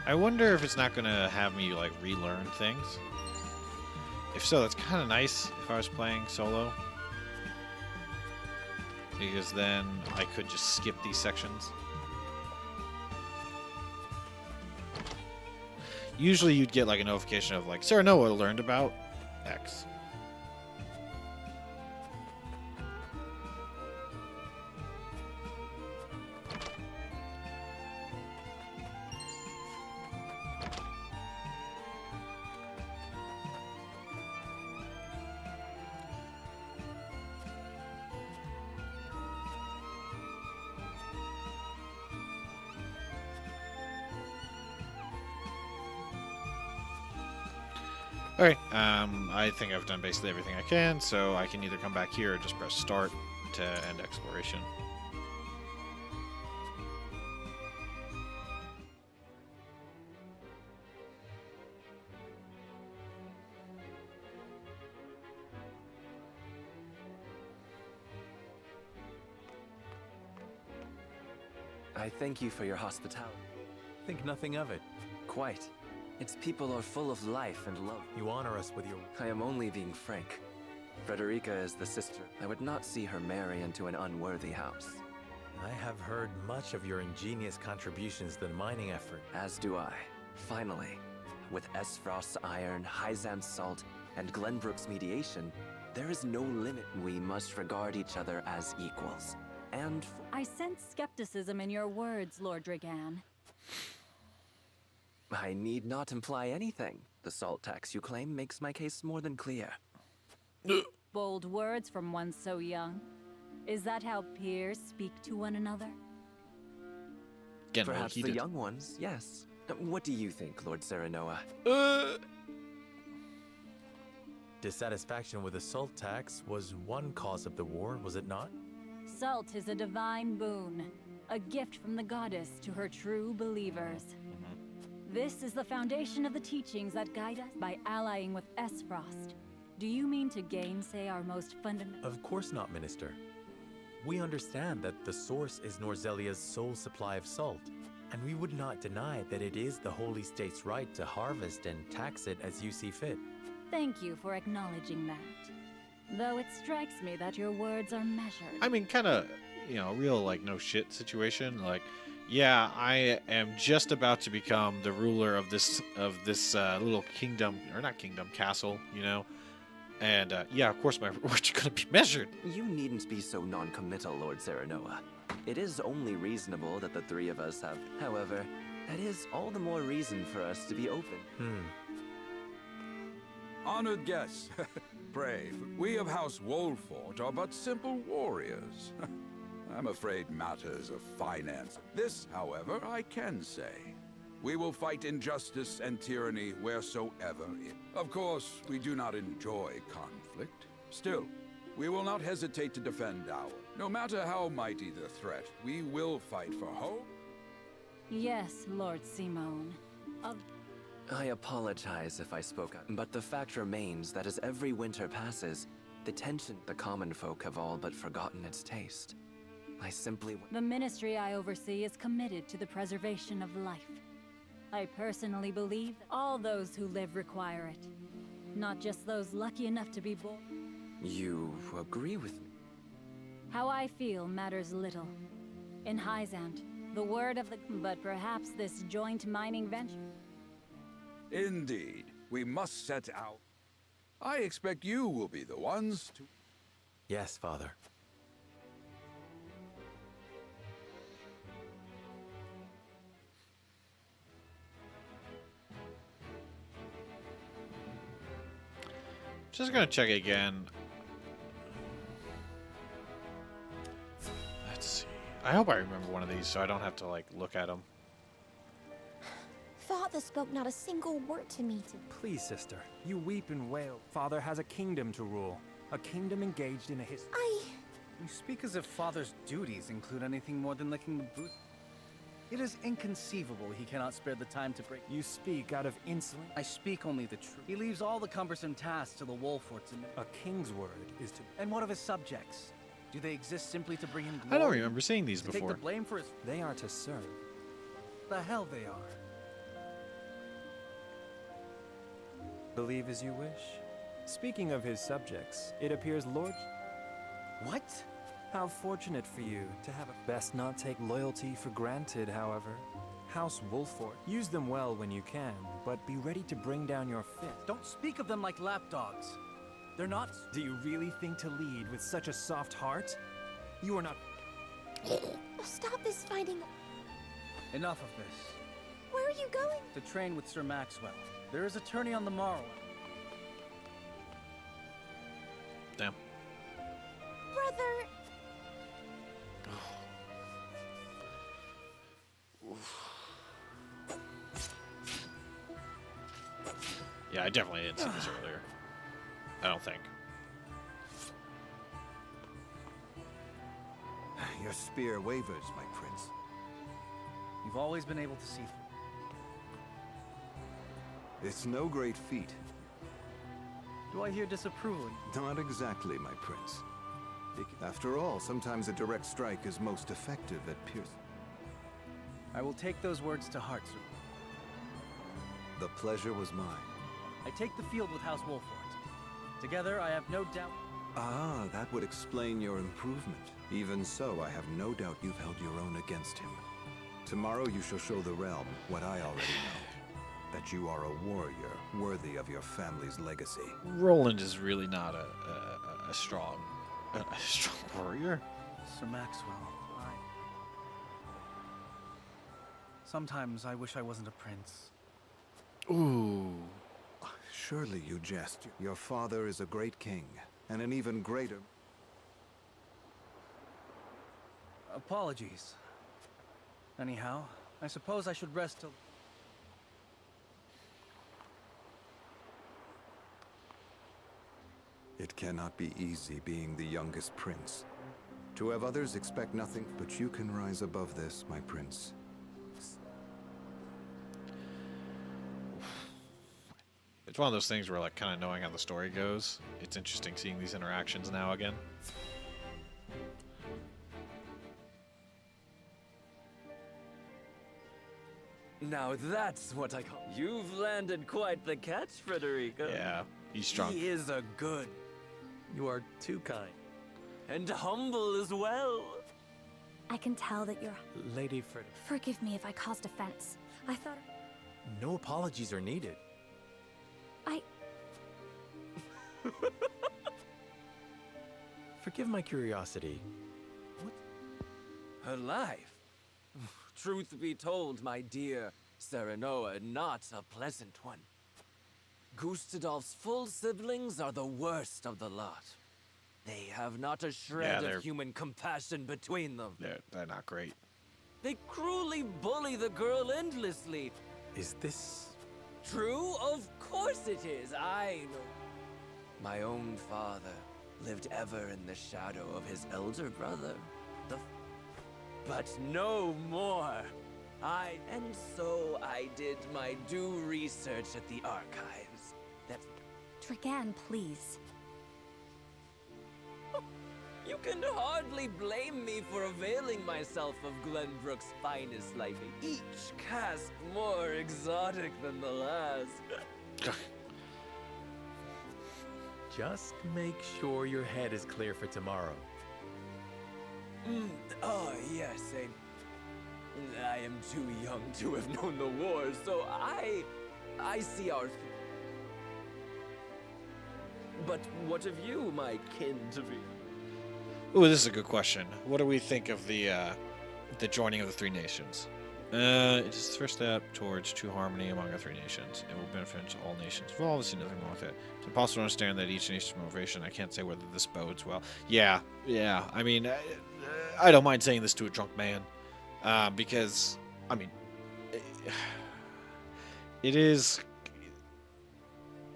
I wonder if it's not going to have me, like, relearn things. If so, that's kind of nice if I was playing solo. Because then I could just skip these sections. Usually you'd get, like, a notification of, like, Sarah Noah learned about X. Alright, I think I've done basically everything I can, so I can either come back here or just press start to end exploration. I thank you for your hospitality. Think nothing of it. Quite. Its people are full of life and love. You honor us with your... I am only being frank. Frederica is the sister. I would not see her marry into an unworthy house. I have heard much of your ingenious contributions to the mining effort. As do I. Finally, with Esfrost's iron, Hyzan's salt, and Glenbrook's mediation, there is no limit. We must regard each other as equals. And... I sense skepticism in your words, Lord Dragan. I need not imply anything. The salt tax you claim makes my case more than clear. Bold words from one so young. Is that how peers speak to one another? Perhaps the young ones, yes. What do you think, Lord Serenoa? Dissatisfaction with the salt tax was one cause of the war, was it not? Salt is a divine boon, a gift from the goddess to her true believers. This is the foundation of the teachings that guide us by allying with Esfrost. Do you mean to gainsay our most fundamental... Of course not, Minister. We understand that the source is Norzelia's sole supply of salt, and we would not deny that it is the Holy State's right to harvest and tax it as you see fit. Thank you for acknowledging that. Though it strikes me that your words are measured. I mean, kind of, you know, real like no shit situation. Like, yeah, I am just about to become the ruler of this little kingdom, or not kingdom, castle, you know. And yeah, of course, my words are gonna be measured. You needn't be so non-committal, Lord Serenoa. It is only reasonable that the three of us have. However, that is all the more reason for us to be open. Honored guests, brave, we of House Wolfort are but simple warriors. I'm afraid matters of finance. This, however, I can say. We will fight injustice and tyranny wheresoever it. Of course, we do not enjoy conflict. Still, we will not hesitate to defend our. No matter how mighty the threat, we will fight for hope. Yes, Lord Simone. I apologize if I spoke up, but the fact remains that as every winter passes, the common folk have all but forgotten its taste. I simply... The ministry I oversee is committed to the preservation of life. I personally believe that all those who live require it, not just those lucky enough to be born. You agree with me? How I feel matters little. In Hyzant, the word of the... But perhaps this joint mining venture... Indeed, we must set out. I expect you will be the ones to... Yes, Father. Just gonna check again. Let's see. I hope I remember one of these so I don't have to like look at them. Father spoke not a single word to me. Please, sister, you weep and wail. Father has a kingdom to rule. A kingdom engaged in a history. You speak as if Father's duties include anything more than licking the boot. It is inconceivable he cannot spare the time to break. You speak out of insolence. I speak only the truth. He leaves all the cumbersome tasks to the Wolforts. A king's word is to... And what of his subjects? Do they exist simply to bring him glory? I don't remember seeing these to before. Take the blame for his... They are to serve. The hell they are. Believe as you wish. Speaking of his subjects, it appears Lord... What? How fortunate for you to have a... Best not take loyalty for granted, however. House Wolfort. Use them well when you can, but be ready to bring down your fist. Don't speak of them like lapdogs. They're not... Do you really think to lead with such a soft heart? You are not... Stop this fighting. Enough of this. Where are you going? To train with Sir Maxwell. There is a tourney on the morrow. Damn. Brother... Yeah, I definitely didn't see this earlier. I don't think. Your spear wavers, my prince. You've always been able to see through. It's no great feat. Do I hear disapproval? Not exactly, my prince. After all, sometimes a direct strike is most effective at piercing. I will take those words to heart, sir. The pleasure was mine. I take the field with House Wolfort. Together, I have no doubt... Ah, that would explain your improvement. Even so, I have no doubt you've held your own against him. Tomorrow you shall show the realm what I already know. That you are a warrior worthy of your family's legacy. Roland is really not a strong warrior. Sir Maxwell, Sometimes I wish I wasn't a prince. Ooh. Surely you jest. Your father is a great king, and an even greater... Apologies. Anyhow, I suppose I should rest till... It cannot be easy being the youngest prince. To have others expect nothing, but you can rise above this, my prince. It's one of those things where, like, kind of knowing how the story goes, it's interesting seeing these interactions now again. Now that's what I call... You've landed quite the catch, Frederica. Yeah. He's strong. He is a good. You are too kind. And humble as well. I can tell that you're... Lady Fred. Forgive me if I caused offense. I thought... No apologies are needed. I... Forgive my curiosity. Her life? Truth be told, my dear Serenoa, not a pleasant one. Gustadolf's full siblings are the worst of the lot. They have not a shred of human compassion between them. They're not great. They cruelly bully the girl endlessly. Is this... True? Of course it is, I know. My own father lived ever in the shadow of his elder brother. But no more. And so I did my due research at the archives. Dragan, please. You can hardly blame me for availing myself of Glenbrook's finest life. Each cask more exotic than the last. Just make sure your head is clear for tomorrow. Oh, yes, I am too young to have known the war, so I see our... But what of you, my kin to be? Ooh, this is a good question. What do we think of the joining of the three nations? It is the first step towards true harmony among the three nations. It will benefit all nations. We'll obviously nothing wrong with it. It's impossible to understand that each nation's motivation. I can't say whether this bodes well. Yeah. I mean, I don't mind saying this to a drunk man, because I mean, it is.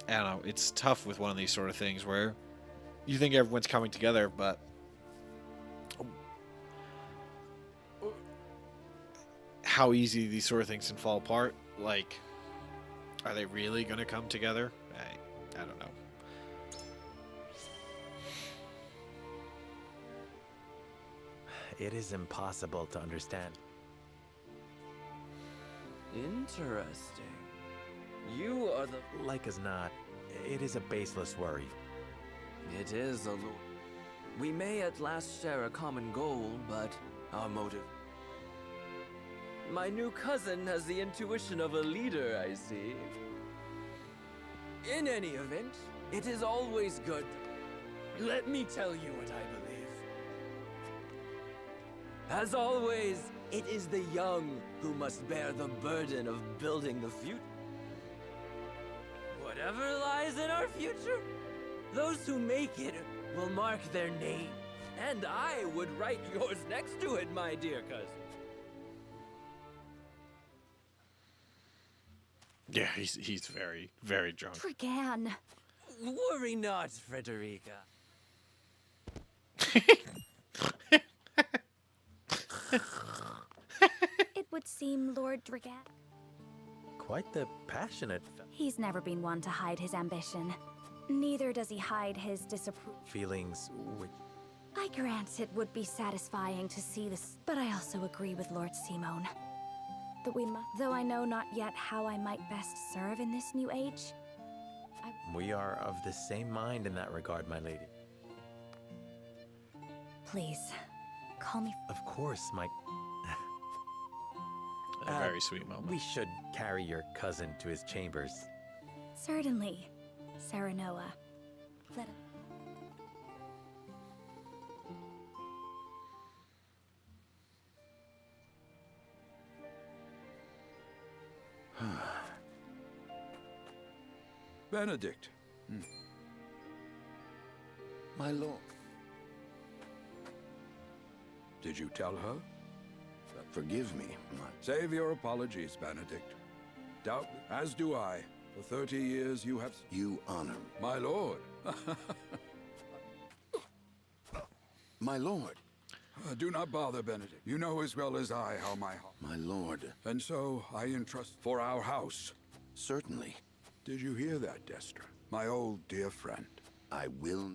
I don't know. It's tough with one of these sort of things where you think everyone's coming together, but how easy these sort of things can fall apart. Like, are they really going to come together? I don't know. It is impossible to understand. Interesting. You are the... Like as not, it is a baseless worry. It is a little... We may at last share a common goal, but our motive... My new cousin has the intuition of a leader, I see. In any event, it is always good. Let me tell you what I believe. As always, it is the young who must bear the burden of building the future. Whatever lies in our future, those who make it will mark their name. And I would write yours next to it, my dear cousin. Yeah, he's very, very drunk. Dragan. Worry not, Frederica. It would seem Lord Dragan... Quite the passionate... He's never been one to hide his ambition. Neither does he hide his disapproval. Feelings which... I grant it would be satisfying to see this, but I also agree with Lord Simone. That we must... Though I know not yet how I might best serve in this new age. We are of the same mind in that regard, my lady. Please, call me... Of course, my... A very sweet moment. We should carry your cousin to his chambers. Certainly, Serenoa. Let him... Benedict. My lord. Did you tell her? Forgive me, Save your apologies, Benedict. Doubt, as do I. For 30 years you have... You honor me. My lord. My lord. Do not bother, Benedict. You know as well as I how my heart... My lord. And so I entrust for our house. Certainly. Did you hear that, Destra? My old dear friend. I will...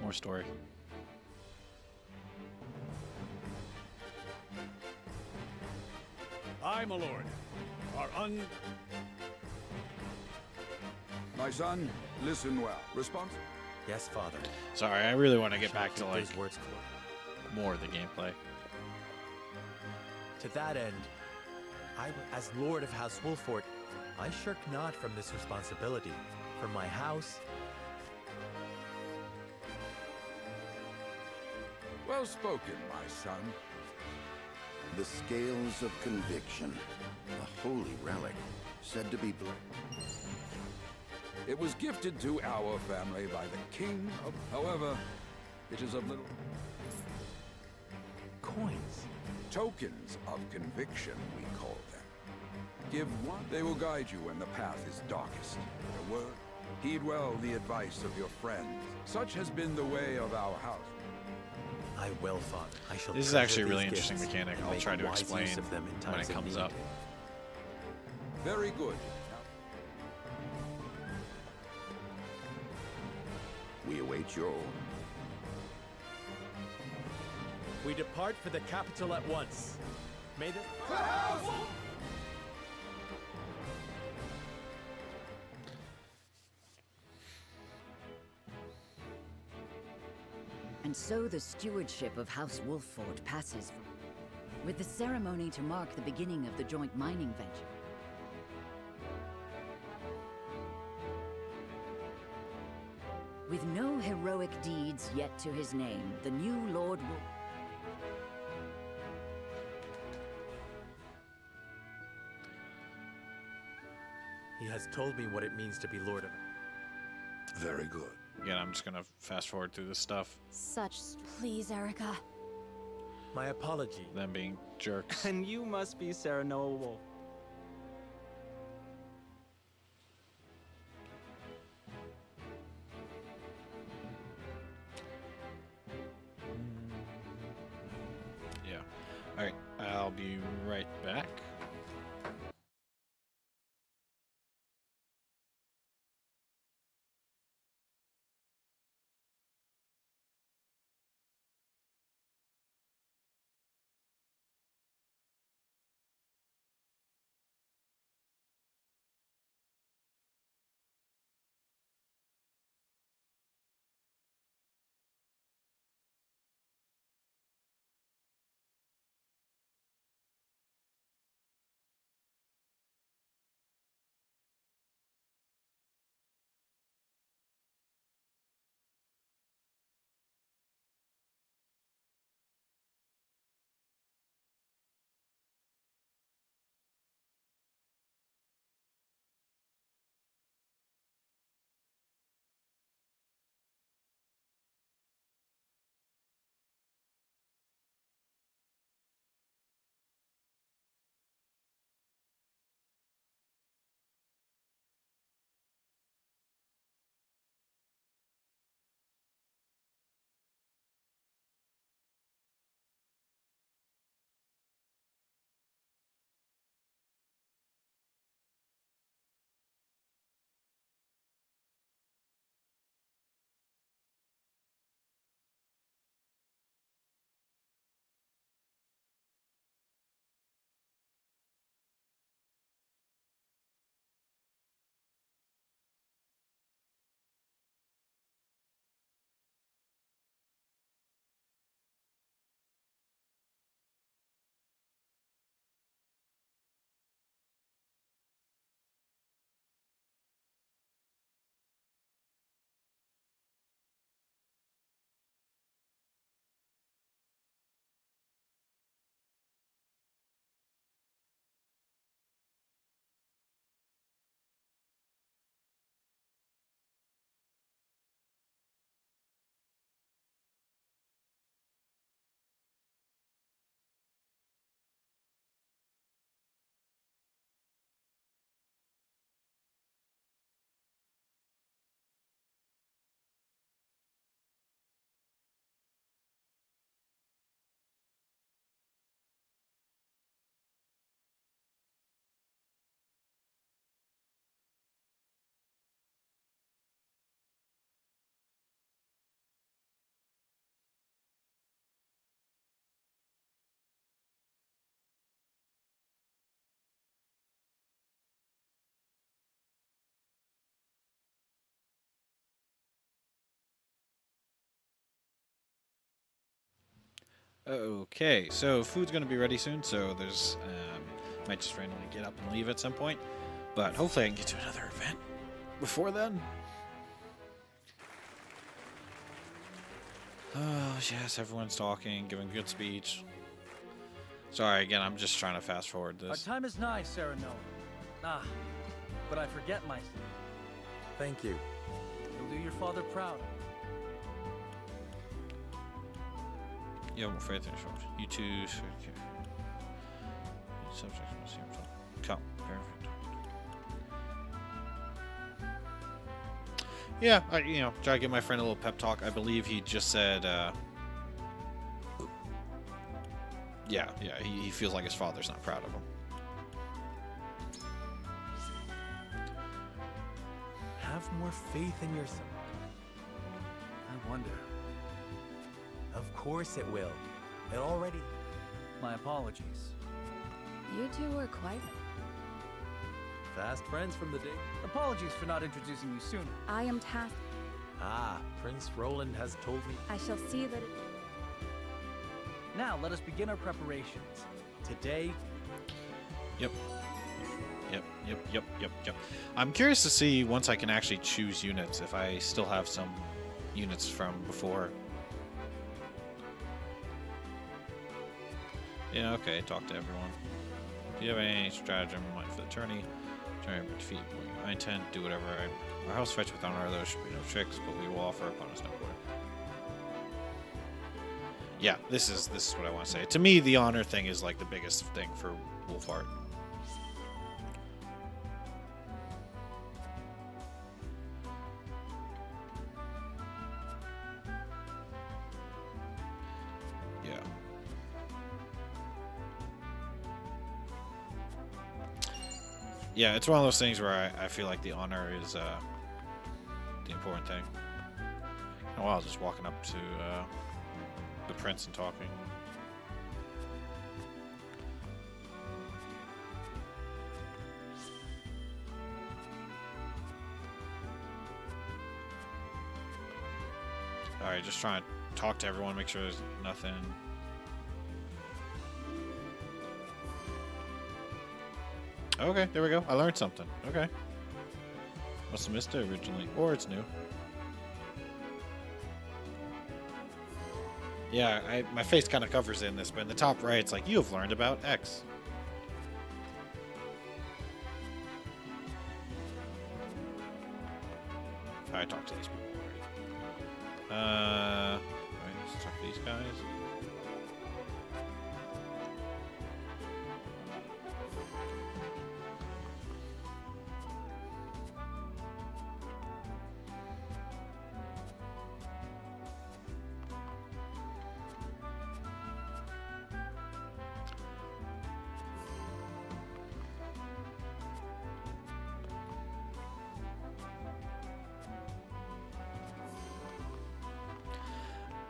More story. I, my lord, are My son, listen well. Response? Yes, Father. Sorry, I really want to get back to Keep like those words close. more of the gameplay. To that end, as Lord of House Wolfort, I shirk not from this responsibility. For my house. Well spoken, my son. The scales of conviction. A holy relic, said to be It was gifted to our family by the king of... However, it is of little... Coins. Tokens of conviction, we call them. Give one, they will guide you when the path is darkest. A word, heed well the advice of your friends. Such has been the way of our house. I will, Father. I shall. This is treasure actually a really these interesting gifts mechanic. and I'll make try to wise explain use of them in when it times of comes need. up. Very good. We await your order. We depart for the capital at once. May the... And so the stewardship of House Wolffort passes, with the ceremony to mark the beginning of the joint mining venture. With no heroic deeds yet to his name, the new Lord will... He has told me what it means to be Lord of... Very good. Again, I'm just gonna fast forward through this stuff. Such... Please, Erica. My apology. Them being jerks. And you must be Sarah Noah Wolf. Yeah. Alright, I'll be right back. Okay, so food's gonna be ready soon, so there's might just randomly get up and leave at some point, but hopefully I can get to another event before then. Oh yes, everyone's talking, giving good speech. Sorry again, I'm just trying to fast forward Our this. time is nigh, Sarah Noah. Ah, but I forget myself. Thank you. You'll do your father proud. You have more faith in yourself. You too. Subjects must seem to come. Perfect. Yeah, try to give my friend a little pep talk. I believe he just said, yeah, he feels like his father's not proud of him. Have more faith in yourself. I wonder. Of course it will. It already... My apologies. You two were quite... Fast friends from the day. Apologies for not introducing you sooner. I am tasked. Ah, Prince Roland has told me. I shall see that it... Now, let us begin our preparations. Today... Yep. I'm curious to see once I can actually choose units, if I still have some units from before. Yeah, okay, talk to everyone. Do you have any stratagem in mind for the tourney? Try to defeat. I intend to do whatever. Our house fights with honor, there should be no tricks, but we will offer upon us no quarter. Yeah, this is what I want to say. To me, the honor thing is like the biggest thing for Wolfheart. Yeah, it's one of those things where I feel like the honor is the important thing. Oh, wow, just walking up to the prince and talking. Alright, just trying to talk to everyone, make sure there's nothing... Okay, there we go. I learned something. Okay. Must have missed it originally. Or it's new. Yeah, my face kind of covers in this, but in the top right, it's like, you have learned about X. I talked to these people already. Right, let's talk to these guys.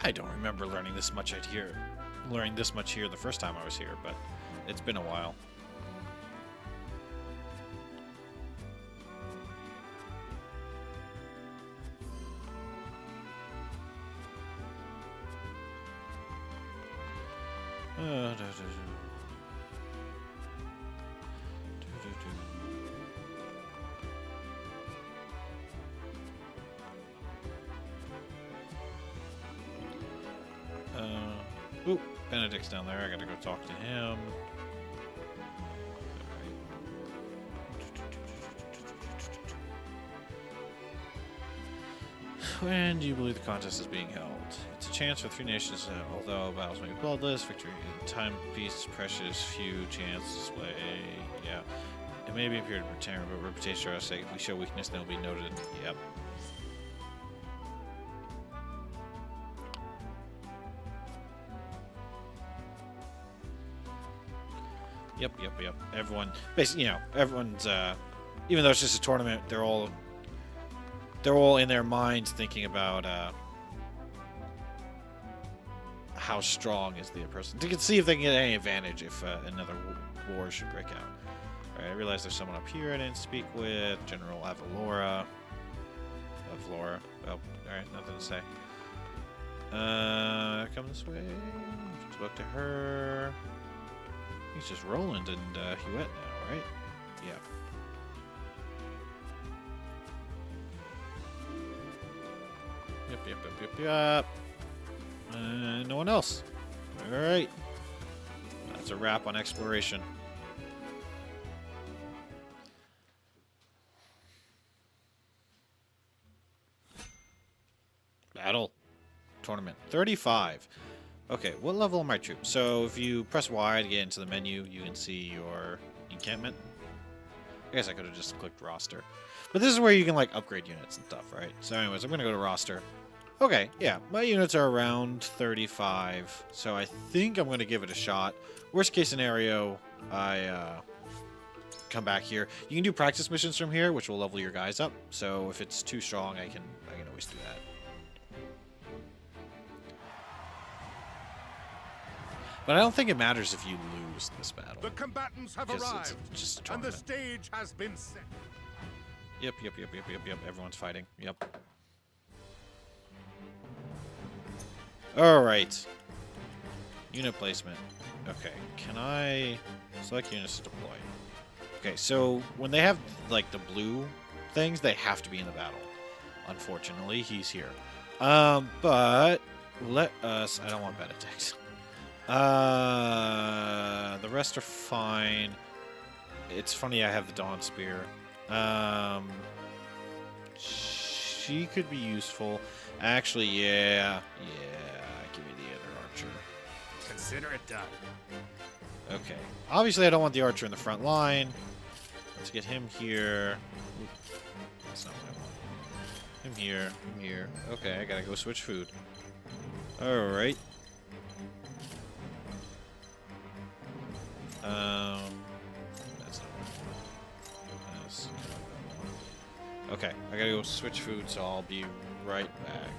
I don't remember learning this much here the first time I was here, but it's been a while. Oop, Benedict's down there. I gotta go talk to him. When do you believe the contest is being held? It's a chance for three nations, although battles may be bloodless, victory in timepiece is precious, few chance display. Yeah. It may be a period of retirement, but reputation for our sake. If we show weakness, then it'll be noted. Yep. Yep. Everyone, basically, everyone's, even though it's just a tournament, they're all in their minds thinking about how strong is the person. To see if they can get any advantage if another war should break out. Alright, I realize there's someone up here I didn't speak with. General Avalora. Oh, alright, nothing to say. Come this way. Talk to her. He's just Roland and Huette now, right? Yeah. Yep. No one else. Alright. That's a wrap on exploration. Battle. Tournament. 35. Okay, what level are my troops? So if you press Y to get into the menu, you can see your encampment. I guess I could have just clicked roster. But this is where you can like upgrade units and stuff, right? So anyways, I'm going to go to roster. Okay, yeah, my units are around 35, so I think I'm going to give it a shot. Worst case scenario, I come back here. You can do practice missions from here, which will level your guys up. So if it's too strong, I can always do that. But I don't think it matters if you lose this battle. The combatants have arrived, and the stage has been set. Yep. Everyone's fighting. Yep. Alright. Unit placement. Okay, can I select units to deploy? Okay, so when they have, like, the blue things, they have to be in the battle. Unfortunately, he's here. But let us... I don't want Benedict. The rest are fine. It's funny I have the Dawn Spear. She could be useful. Actually, yeah. Give me the other archer. Consider it done. Okay. Obviously, I don't want the archer in the front line. Let's get him here. Oop. That's not what I want. Him here. Okay, I gotta go switch food. Alright. That's not what I want. That's not what I want. Okay, I gotta go switch food, so I'll be right back.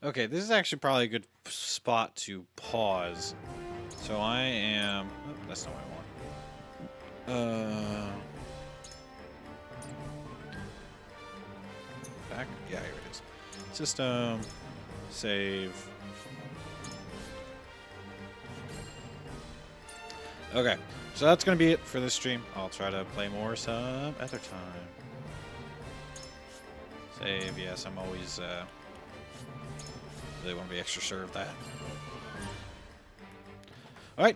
Okay, this is actually probably a good spot to pause. So I am... Oh, that's not what I want. Back? Yeah, here it is. System. Save. Okay, so that's going to be it for this stream. I'll try to play more some other time. Save, yes, I'm always... really want to be extra sure of that. Alright,